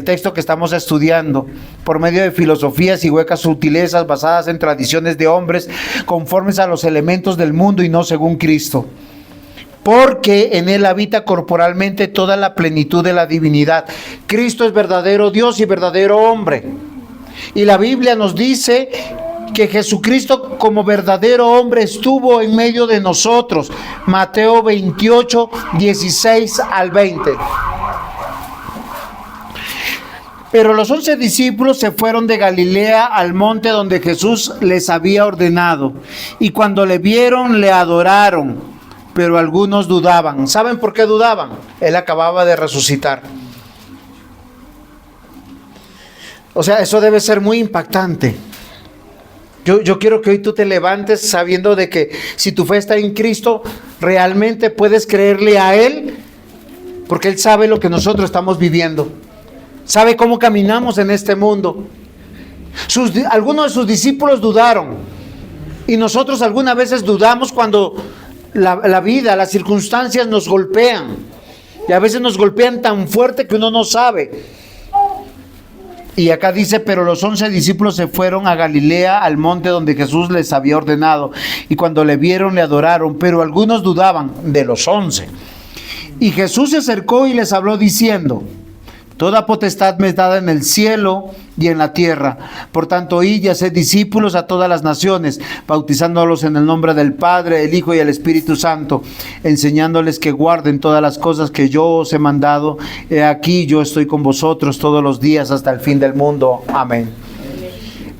Speaker 1: texto que estamos estudiando, por medio de filosofías y huecas sutilezas basadas en tradiciones de hombres, conformes a los elementos del mundo y no según Cristo. Porque en Él habita corporalmente toda la plenitud de la divinidad. Cristo es verdadero Dios y verdadero hombre. Y la Biblia nos dice que Jesucristo como verdadero hombre estuvo en medio de nosotros. Mateo 28, 16 al 20. Pero los 11 discípulos se fueron de Galilea al monte donde Jesús les había ordenado. Y cuando le vieron, le adoraron. Pero algunos dudaban. ¿Saben por qué dudaban? Él acababa de resucitar. O sea, eso debe ser muy impactante. Yo quiero que hoy tú te levantes sabiendo de que si tu fe está en Cristo, realmente puedes creerle a Él, porque Él sabe lo que nosotros estamos viviendo. Sabe cómo caminamos en este mundo. Algunos de sus discípulos dudaron. Y nosotros algunas veces dudamos cuando la vida, las circunstancias nos golpean. Y a veces nos golpean tan fuerte que uno no sabe. Y acá dice: pero los 11 discípulos se fueron a Galilea, al monte donde Jesús les había ordenado. Y cuando le vieron, le adoraron. Pero algunos dudaban de los 11. Y Jesús se acercó y les habló diciendo: toda potestad me es dada en el cielo y en la tierra. Por tanto, id y haced discípulos a todas las naciones, bautizándolos en el nombre del Padre, del Hijo y del Espíritu Santo, enseñándoles que guarden todas las cosas que yo os he mandado. He aquí, yo estoy con vosotros todos los días hasta el fin del mundo. Amén.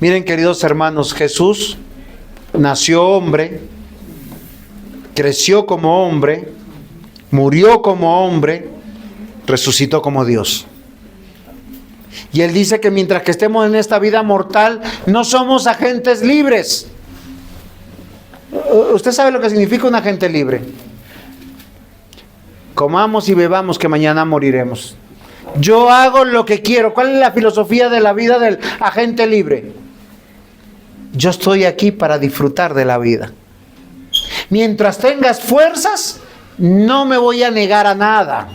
Speaker 1: Miren, queridos hermanos, Jesús nació hombre, creció como hombre, murió como hombre, resucitó como Dios. Y Él dice que mientras que estemos en esta vida mortal, no somos agentes libres. ¿Usted sabe lo que significa un agente libre? Comamos y bebamos que mañana moriremos. Yo hago lo que quiero. ¿Cuál es la filosofía de la vida del agente libre? Yo estoy aquí para disfrutar de la vida. Mientras tengas fuerzas, no me voy a negar a nada.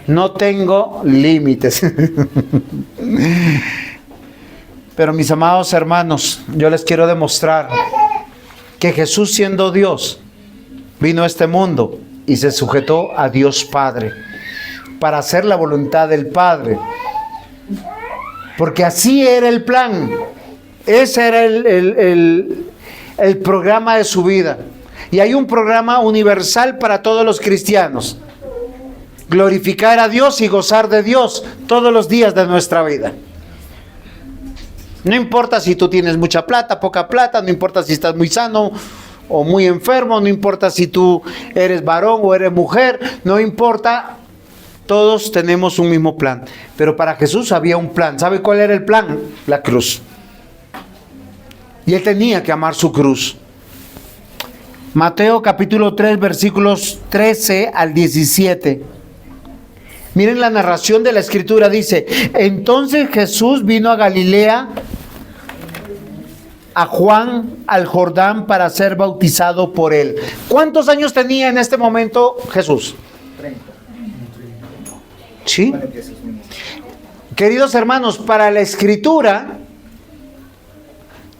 Speaker 1: No tengo límites. Pero mis amados hermanos, yo les quiero demostrar que Jesús, siendo Dios, vino a este mundo y se sujetó a Dios Padre para hacer la voluntad del Padre. Porque así era el plan. Ese era el programa de su vida. Y hay un programa universal para todos los cristianos: glorificar a Dios y gozar de Dios todos los días de nuestra vida. No importa si tú tienes mucha plata, poca plata, no importa si estás muy sano o muy enfermo, no importa si tú eres varón o eres mujer, no importa, todos tenemos un mismo plan. Pero para Jesús había un plan. ¿Sabe cuál era el plan? La cruz. Y Él tenía que amar su cruz. Mateo capítulo 3, versículos 13 al 17. Miren la narración de la Escritura, dice: entonces Jesús vino a Galilea, a Juan, al Jordán, para ser bautizado por él. ¿Cuántos años tenía en este momento Jesús?
Speaker 3: 30.
Speaker 1: ¿Sí? Queridos hermanos, para la Escritura,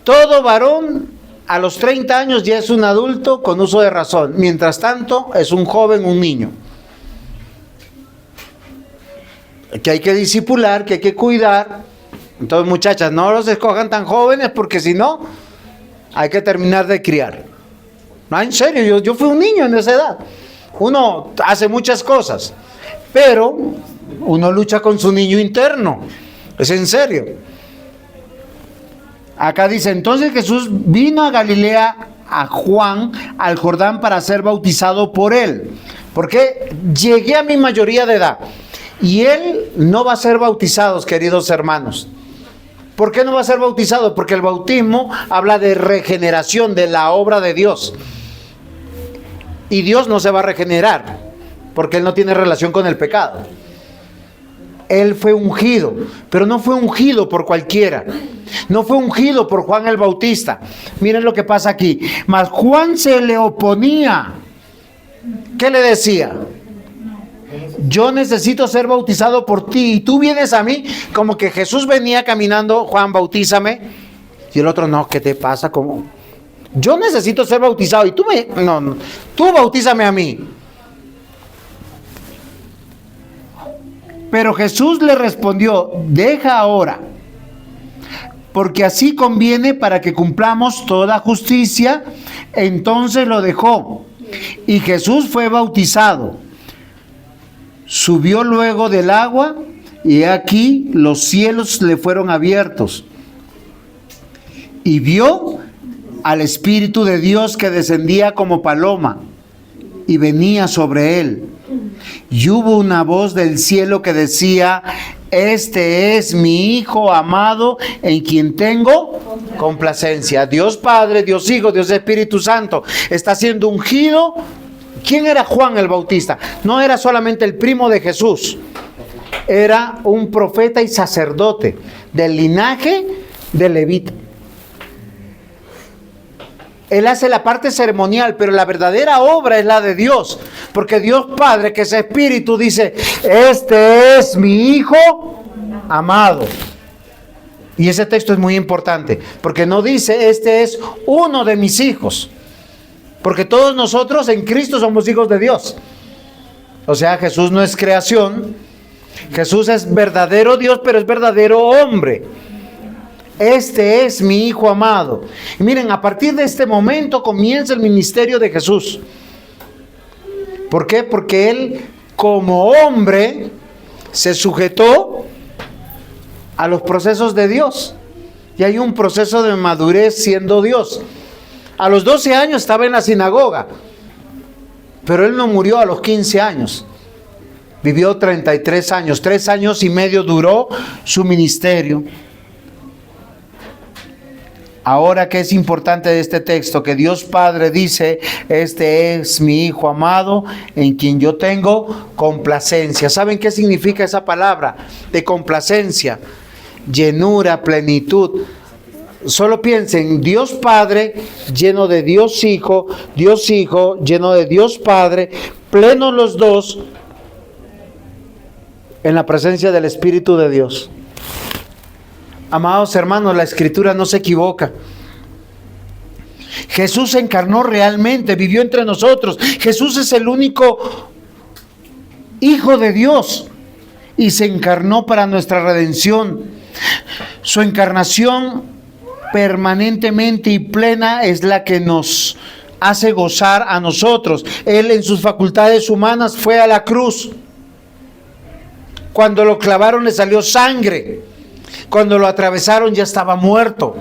Speaker 1: todo varón a los 30 años ya es un adulto con uso de razón. Mientras tanto, es un joven, un niño, que hay que discipular, que hay que cuidar. Entonces, muchachas, no los escojan tan jóvenes, porque si no, hay que terminar de criar. No, en serio, yo fui un niño en esa edad. Uno hace muchas cosas, pero uno lucha con su niño interno. Es en serio. Acá dice: entonces Jesús vino a Galilea, a Juan, al Jordán, para ser bautizado por él. Porque llegué a mi mayoría de edad y él no va a ser bautizado, queridos hermanos. ¿Por qué no va a ser bautizado? Porque el bautismo habla de regeneración, de la obra de Dios. Y Dios no se va a regenerar, porque Él no tiene relación con el pecado. Él fue ungido, pero no fue ungido por cualquiera. No fue ungido por Juan el Bautista. Miren lo que pasa aquí. Mas Juan se le oponía. ¿Qué le decía? Yo necesito ser bautizado por ti y tú vienes a mí. Como que Jesús venía caminando, Juan, bautízame. Y el otro, no, ¿qué te pasa? Como yo necesito ser bautizado y tú tú bautízame a mí. Pero Jesús le respondió, deja ahora, porque así conviene para que cumplamos toda justicia. Entonces lo dejó. Y Jesús fue bautizado. Subió luego del agua y aquí los cielos le fueron abiertos. Y vio al Espíritu de Dios que descendía como paloma y venía sobre él. Y hubo una voz del cielo que decía, este es mi Hijo amado en quien tengo complacencia. Dios Padre, Dios Hijo, Dios Espíritu Santo está siendo ungido. ¿Quién era Juan el Bautista? No era solamente el primo de Jesús. Era un profeta y sacerdote del linaje de Levita. Él hace la parte ceremonial, pero la verdadera obra es la de Dios. Porque Dios Padre, que es Espíritu, dice, este es mi Hijo amado. Y ese texto es muy importante, porque no dice, este es uno de mis hijos. Porque todos nosotros en Cristo somos hijos de Dios. O sea, Jesús no es creación. Jesús es verdadero Dios, pero es verdadero hombre. Este es mi Hijo amado. Y miren, a partir de este momento comienza el ministerio de Jesús. ¿Por qué? Porque Él, como hombre, se sujetó a los procesos de Dios. Y hay un proceso de madurez siendo Dios. A los 12 años estaba en la sinagoga, pero Él no murió a los 15 años. Vivió 33 años, 3 años y medio duró su ministerio. Ahora, ¿qué es importante de este texto? Que Dios Padre dice, este es mi Hijo amado en quien yo tengo complacencia. ¿Saben qué significa esa palabra de complacencia? Llenura, plenitud. Solo piensen, Dios Padre lleno de Dios Hijo lleno de Dios Padre, plenos los dos en la presencia del Espíritu de Dios. Amados hermanos, la Escritura no se equivoca. Jesús se encarnó realmente, vivió entre nosotros. Jesús es el único Hijo de Dios y se encarnó para nuestra redención. Su encarnación permanentemente y plena es la que nos hace gozar a nosotros. Él en sus facultades humanas fue a la cruz. Cuando lo clavaron le salió sangre. Cuando lo atravesaron ya estaba muerto.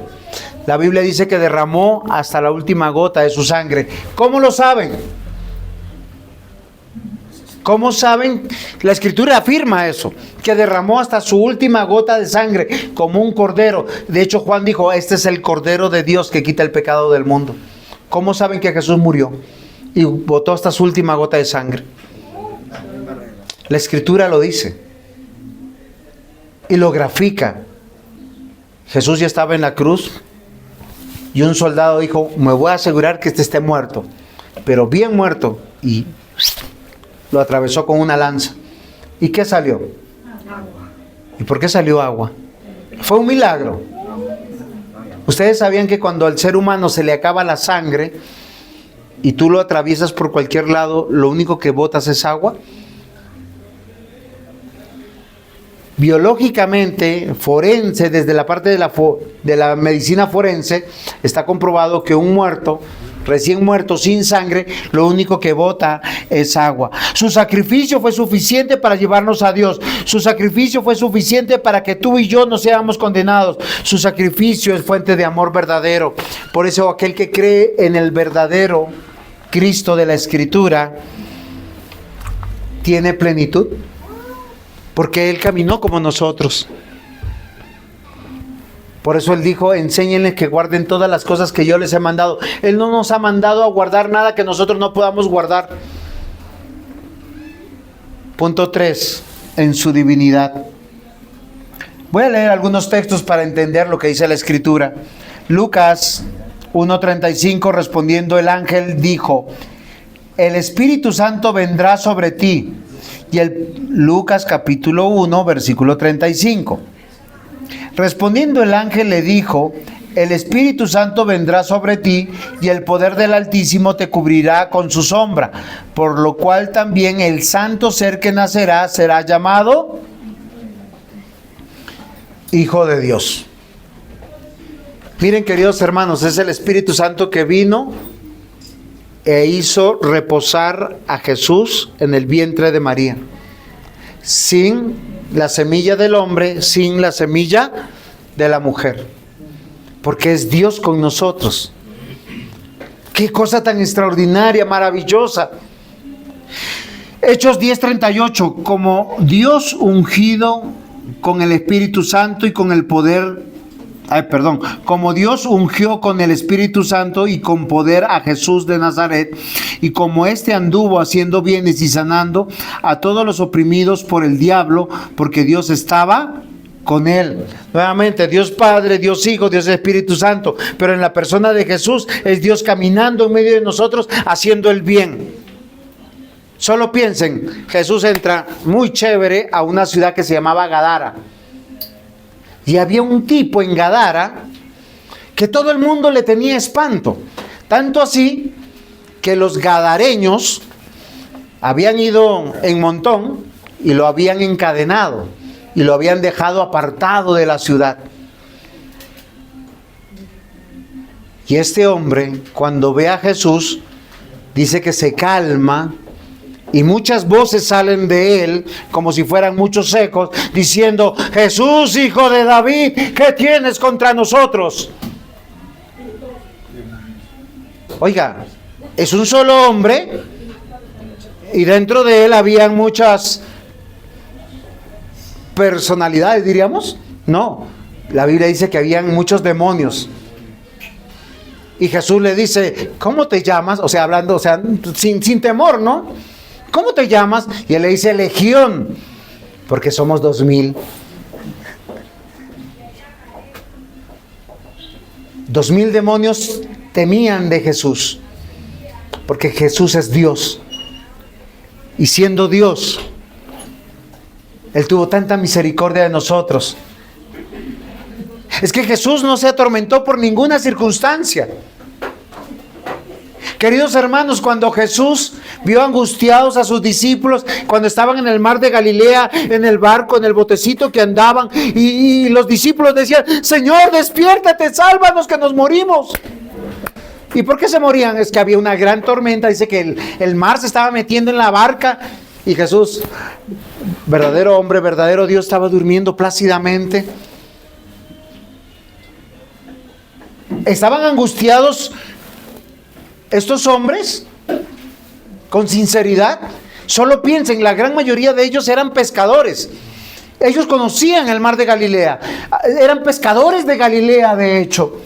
Speaker 1: La Biblia dice que derramó hasta la última gota de su sangre. ¿Cómo lo saben? ¿Cómo saben? La Escritura afirma eso, que derramó hasta su última gota de sangre, como un cordero. De hecho, Juan dijo, este es el Cordero de Dios que quita el pecado del mundo. ¿Cómo saben que Jesús murió y botó hasta su última gota de sangre? La Escritura lo dice y lo grafica. Jesús ya estaba en la cruz y un soldado dijo, me voy a asegurar que este esté muerto, pero bien muerto, y lo atravesó con una lanza. ¿Y qué salió? ¿Y por qué salió agua? Fue un milagro. Ustedes sabían que cuando al ser humano se le acaba la sangre y tú lo atraviesas por cualquier lado, lo único que botas es agua. Biológicamente, forense, desde la parte de la medicina forense, está comprobado que un muerto, recién muerto, sin sangre, lo único que bota es agua. Su sacrificio fue suficiente para llevarnos a Dios. Su sacrificio fue suficiente para que tú y yo no seamos condenados. Su sacrificio es fuente de amor verdadero. Por eso aquel que cree en el verdadero Cristo de la Escritura tiene plenitud. Porque Él caminó como nosotros. Por eso Él dijo, enséñenles que guarden todas las cosas que yo les he mandado. Él no nos ha mandado a guardar nada que nosotros no podamos guardar. Punto 3, en su divinidad. Voy a leer algunos textos para entender lo que dice la Escritura. Lucas 1:35, respondiendo el ángel dijo, el Espíritu Santo vendrá sobre ti. Y Lucas capítulo 1, versículo 35. Respondiendo el ángel le dijo, el Espíritu Santo vendrá sobre ti y el poder del Altísimo te cubrirá con su sombra, por lo cual también el santo ser que nacerá será llamado Hijo de Dios. Miren, queridos hermanos, es el Espíritu Santo que vino e hizo reposar a Jesús en el vientre de María. Sin la semilla del hombre, sin la semilla de la mujer. Porque es Dios con nosotros. Qué cosa tan extraordinaria, maravillosa. Hechos 10:38, como Dios ungido con el Espíritu Santo y con el poder, como Dios ungió con el Espíritu Santo y con poder a Jesús de Nazaret, y como éste anduvo haciendo bienes y sanando a todos los oprimidos por el diablo, porque Dios estaba con él. Nuevamente, Dios Padre, Dios Hijo, Dios Espíritu Santo, pero en la persona de Jesús es Dios caminando en medio de nosotros haciendo el bien. Solo piensen, Jesús entra muy chévere a una ciudad que se llamaba Gadara. Y había un tipo en Gadara que todo el mundo le tenía espanto. Tanto así que los gadareños habían ido en montón y lo habían encadenado y lo habían dejado apartado de la ciudad. Y este hombre, cuando ve a Jesús, dice que se calma. Y muchas voces salen de él, como si fueran muchos ecos, diciendo, Jesús, hijo de David, ¿qué tienes contra nosotros? Oiga, es un solo hombre, y dentro de él habían muchas personalidades, diríamos. No, la Biblia dice que habían muchos demonios. Y Jesús le dice, ¿cómo te llamas? O sea, hablando, sin temor, ¿no? ¿Cómo te llamas? Y él le dice, Legión, porque somos 2000. 2000 demonios temían de Jesús, porque Jesús es Dios. Y siendo Dios, Él tuvo tanta misericordia de nosotros. Es que Jesús no se atormentó por ninguna circunstancia. Queridos hermanos, cuando Jesús vio angustiados a sus discípulos, cuando estaban en el mar de Galilea, en el barco, en el botecito que andaban, y los discípulos decían, Señor, despiértate, sálvanos que nos morimos. ¿Y por qué se morían? Es que había una gran tormenta, dice que el mar se estaba metiendo en la barca, y Jesús, verdadero hombre, verdadero Dios, estaba durmiendo plácidamente. Estaban angustiados estos hombres, con sinceridad. Solo piensen, la gran mayoría de ellos eran pescadores. Ellos conocían el mar de Galilea. Eran pescadores de Galilea, de hecho.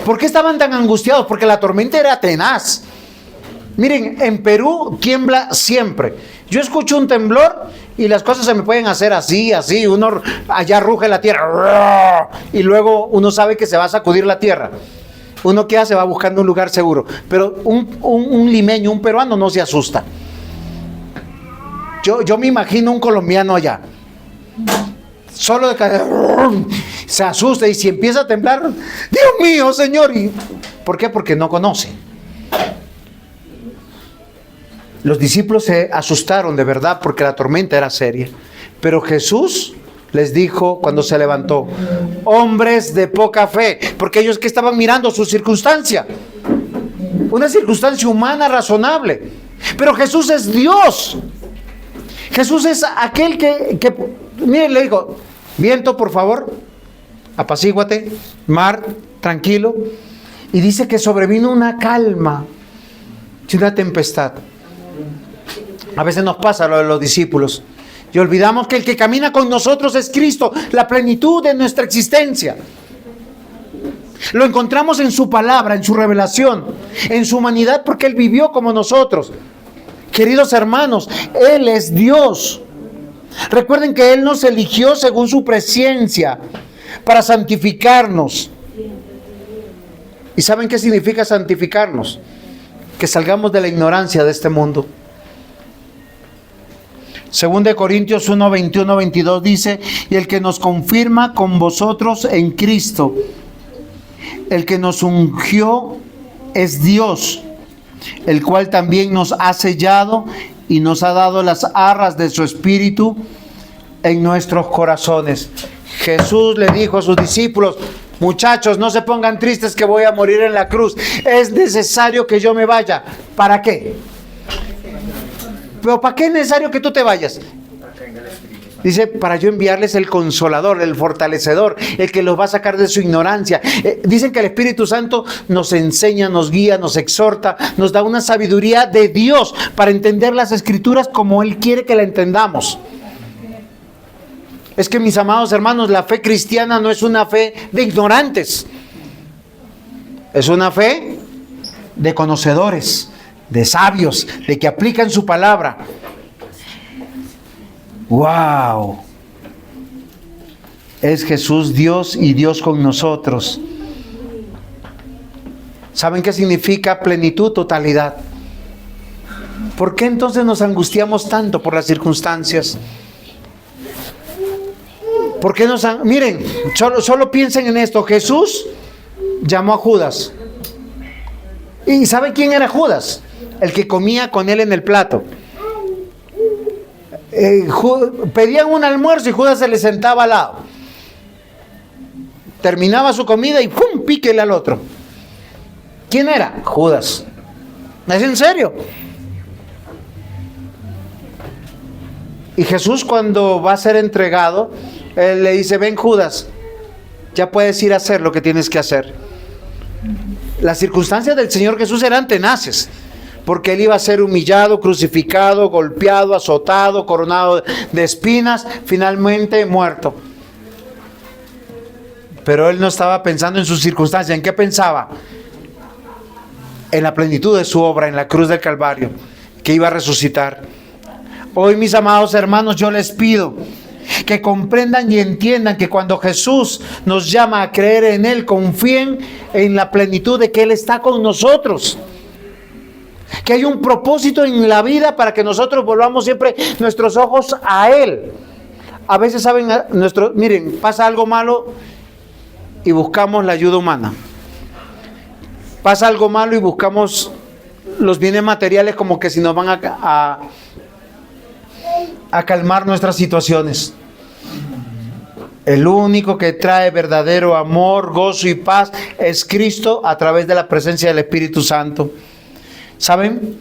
Speaker 1: ¿Por qué estaban tan angustiados? Porque la tormenta era tenaz. Miren, en Perú tiembla siempre. Yo escucho un temblor y las cosas se me pueden hacer así. Uno allá ruge la tierra y luego uno sabe que se va a sacudir la tierra. Uno que hace va buscando un lugar seguro. Pero un limeño, un peruano no se asusta. Yo me imagino un colombiano allá. Solo de caer, se asusta, y si empieza a temblar, Dios mío, Señor. ¿Por qué? Porque no conoce. Los discípulos se asustaron de verdad porque la tormenta era seria. Pero Jesús les dijo cuando se levantó, hombres de poca fe, porque ellos que estaban mirando su circunstancia, una circunstancia humana razonable, pero Jesús es Dios. Jesús es aquel que miren, le dijo, viento, por favor, apacíguate, mar, tranquilo, y dice que sobrevino una calma y una tempestad. A veces nos pasa lo de los discípulos. Y olvidamos que el que camina con nosotros es Cristo, la plenitud de nuestra existencia. Lo encontramos en su palabra, en su revelación, en su humanidad, porque Él vivió como nosotros. Queridos hermanos, Él es Dios. Recuerden que Él nos eligió según su presencia para santificarnos. ¿Y saben qué significa santificarnos? Que salgamos de la ignorancia de este mundo. Según de Corintios 1, 21, 22 dice: y el que nos confirma con vosotros en Cristo, el que nos ungió es Dios, el cual también nos ha sellado y nos ha dado las arras de su Espíritu en nuestros corazones. Jesús le dijo a sus discípulos: muchachos, no se pongan tristes que voy a morir en la cruz. Es necesario que yo me vaya. ¿Para qué? ¿Pero para qué es necesario que tú te vayas? Dice: para yo enviarles el consolador, el fortalecedor, el que los va a sacar de su ignorancia. Dicen que el Espíritu Santo nos enseña, nos guía, nos exhorta, nos da una sabiduría de Dios para entender las Escrituras como Él quiere que la entendamos. Es que, mis amados hermanos, la fe cristiana no es una fe de ignorantes. Es una fe de conocedores, de sabios, de que aplican su palabra. ¡Wow! Es Jesús Dios y Dios con nosotros. ¿Saben qué significa plenitud, totalidad? ¿Por qué entonces nos angustiamos tanto por las circunstancias? ¿Por qué miren, solo piensen en esto. Jesús llamó a Judas. ¿Y sabe quién era Judas? El que comía con él en el plato. Pedían un almuerzo y Judas se le sentaba al lado. Terminaba su comida y ¡pum! Píquele al otro. ¿Quién era? Judas. ¿Es en serio? Y Jesús, cuando va a ser entregado, Él le dice: ven, Judas, ya puedes ir a hacer lo que tienes que hacer. Las circunstancias del Señor Jesús eran tenaces, porque Él iba a ser humillado, crucificado, golpeado, azotado, coronado de espinas, finalmente muerto. Pero Él no estaba pensando en sus circunstancias. ¿En qué pensaba? En la plenitud de su obra, en la cruz del Calvario, que iba a resucitar. Hoy, mis amados hermanos, yo les pido que comprendan y entiendan que cuando Jesús nos llama a creer en Él, confíen en la plenitud de que Él está con nosotros. Que hay un propósito en la vida para que nosotros volvamos siempre nuestros ojos a Él. A veces, saben, miren, pasa algo malo y buscamos la ayuda humana. Pasa algo malo y buscamos los bienes materiales como que si nos van a calmar nuestras situaciones. El único que trae verdadero amor, gozo y paz es Cristo a través de la presencia del Espíritu Santo. ¿Saben?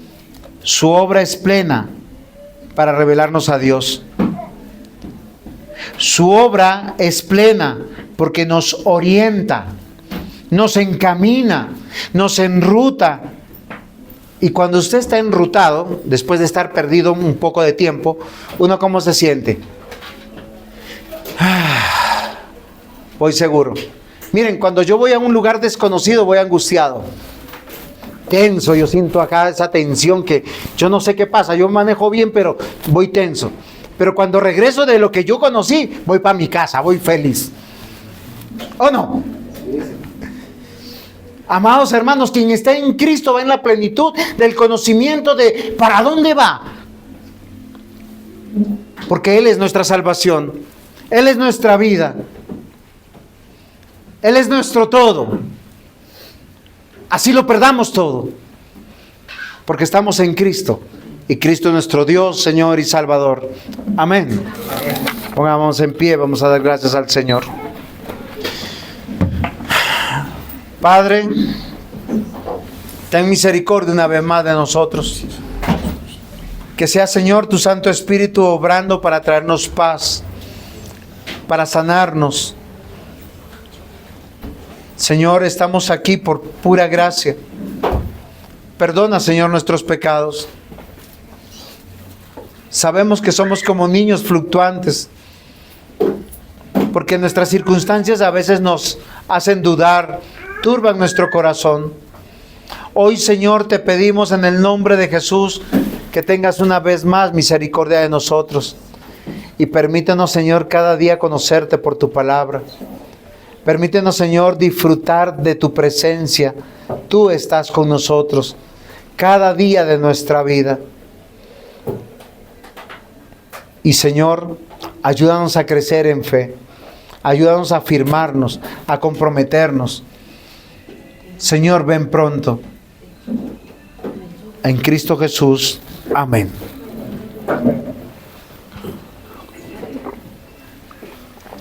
Speaker 1: Su obra es plena para revelarnos a Dios. Su obra es plena porque nos orienta, nos encamina, nos enruta. Y cuando usted está enrutado, después de estar perdido un poco de tiempo, ¿uno cómo se siente? Voy seguro. Miren, cuando yo voy a un lugar desconocido, voy angustiado, tenso. Yo siento acá esa tensión que yo no sé qué pasa. Yo manejo bien, pero voy tenso. Pero cuando regreso de lo que yo conocí, voy para mi casa, voy feliz. ¿O no? Amados hermanos, quien está en Cristo va en la plenitud del conocimiento de para dónde va. Porque Él es nuestra salvación. Él es nuestra vida. Él es nuestro todo. Así lo perdamos todo. Porque estamos en Cristo. Y Cristo es nuestro Dios, Señor y Salvador. Amén. Pongámonos en pie, vamos a dar gracias al Señor. Padre, ten misericordia una vez más de nosotros. Que sea, Señor, tu Santo Espíritu obrando para traernos paz, para sanarnos. Señor, estamos aquí por pura gracia. Perdona, Señor, nuestros pecados. Sabemos que somos como niños fluctuantes, porque nuestras circunstancias a veces nos hacen dudar, turban nuestro corazón. Hoy, Señor, te pedimos en el nombre de Jesús que tengas una vez más misericordia de nosotros y permítenos, Señor, cada día conocerte por tu palabra. Permítenos, Señor, disfrutar de tu presencia. Tú estás con nosotros cada día de nuestra vida. Y, Señor, ayúdanos a crecer en fe. Ayúdanos a afirmarnos, a comprometernos. Señor, ven pronto. En Cristo Jesús. Amén.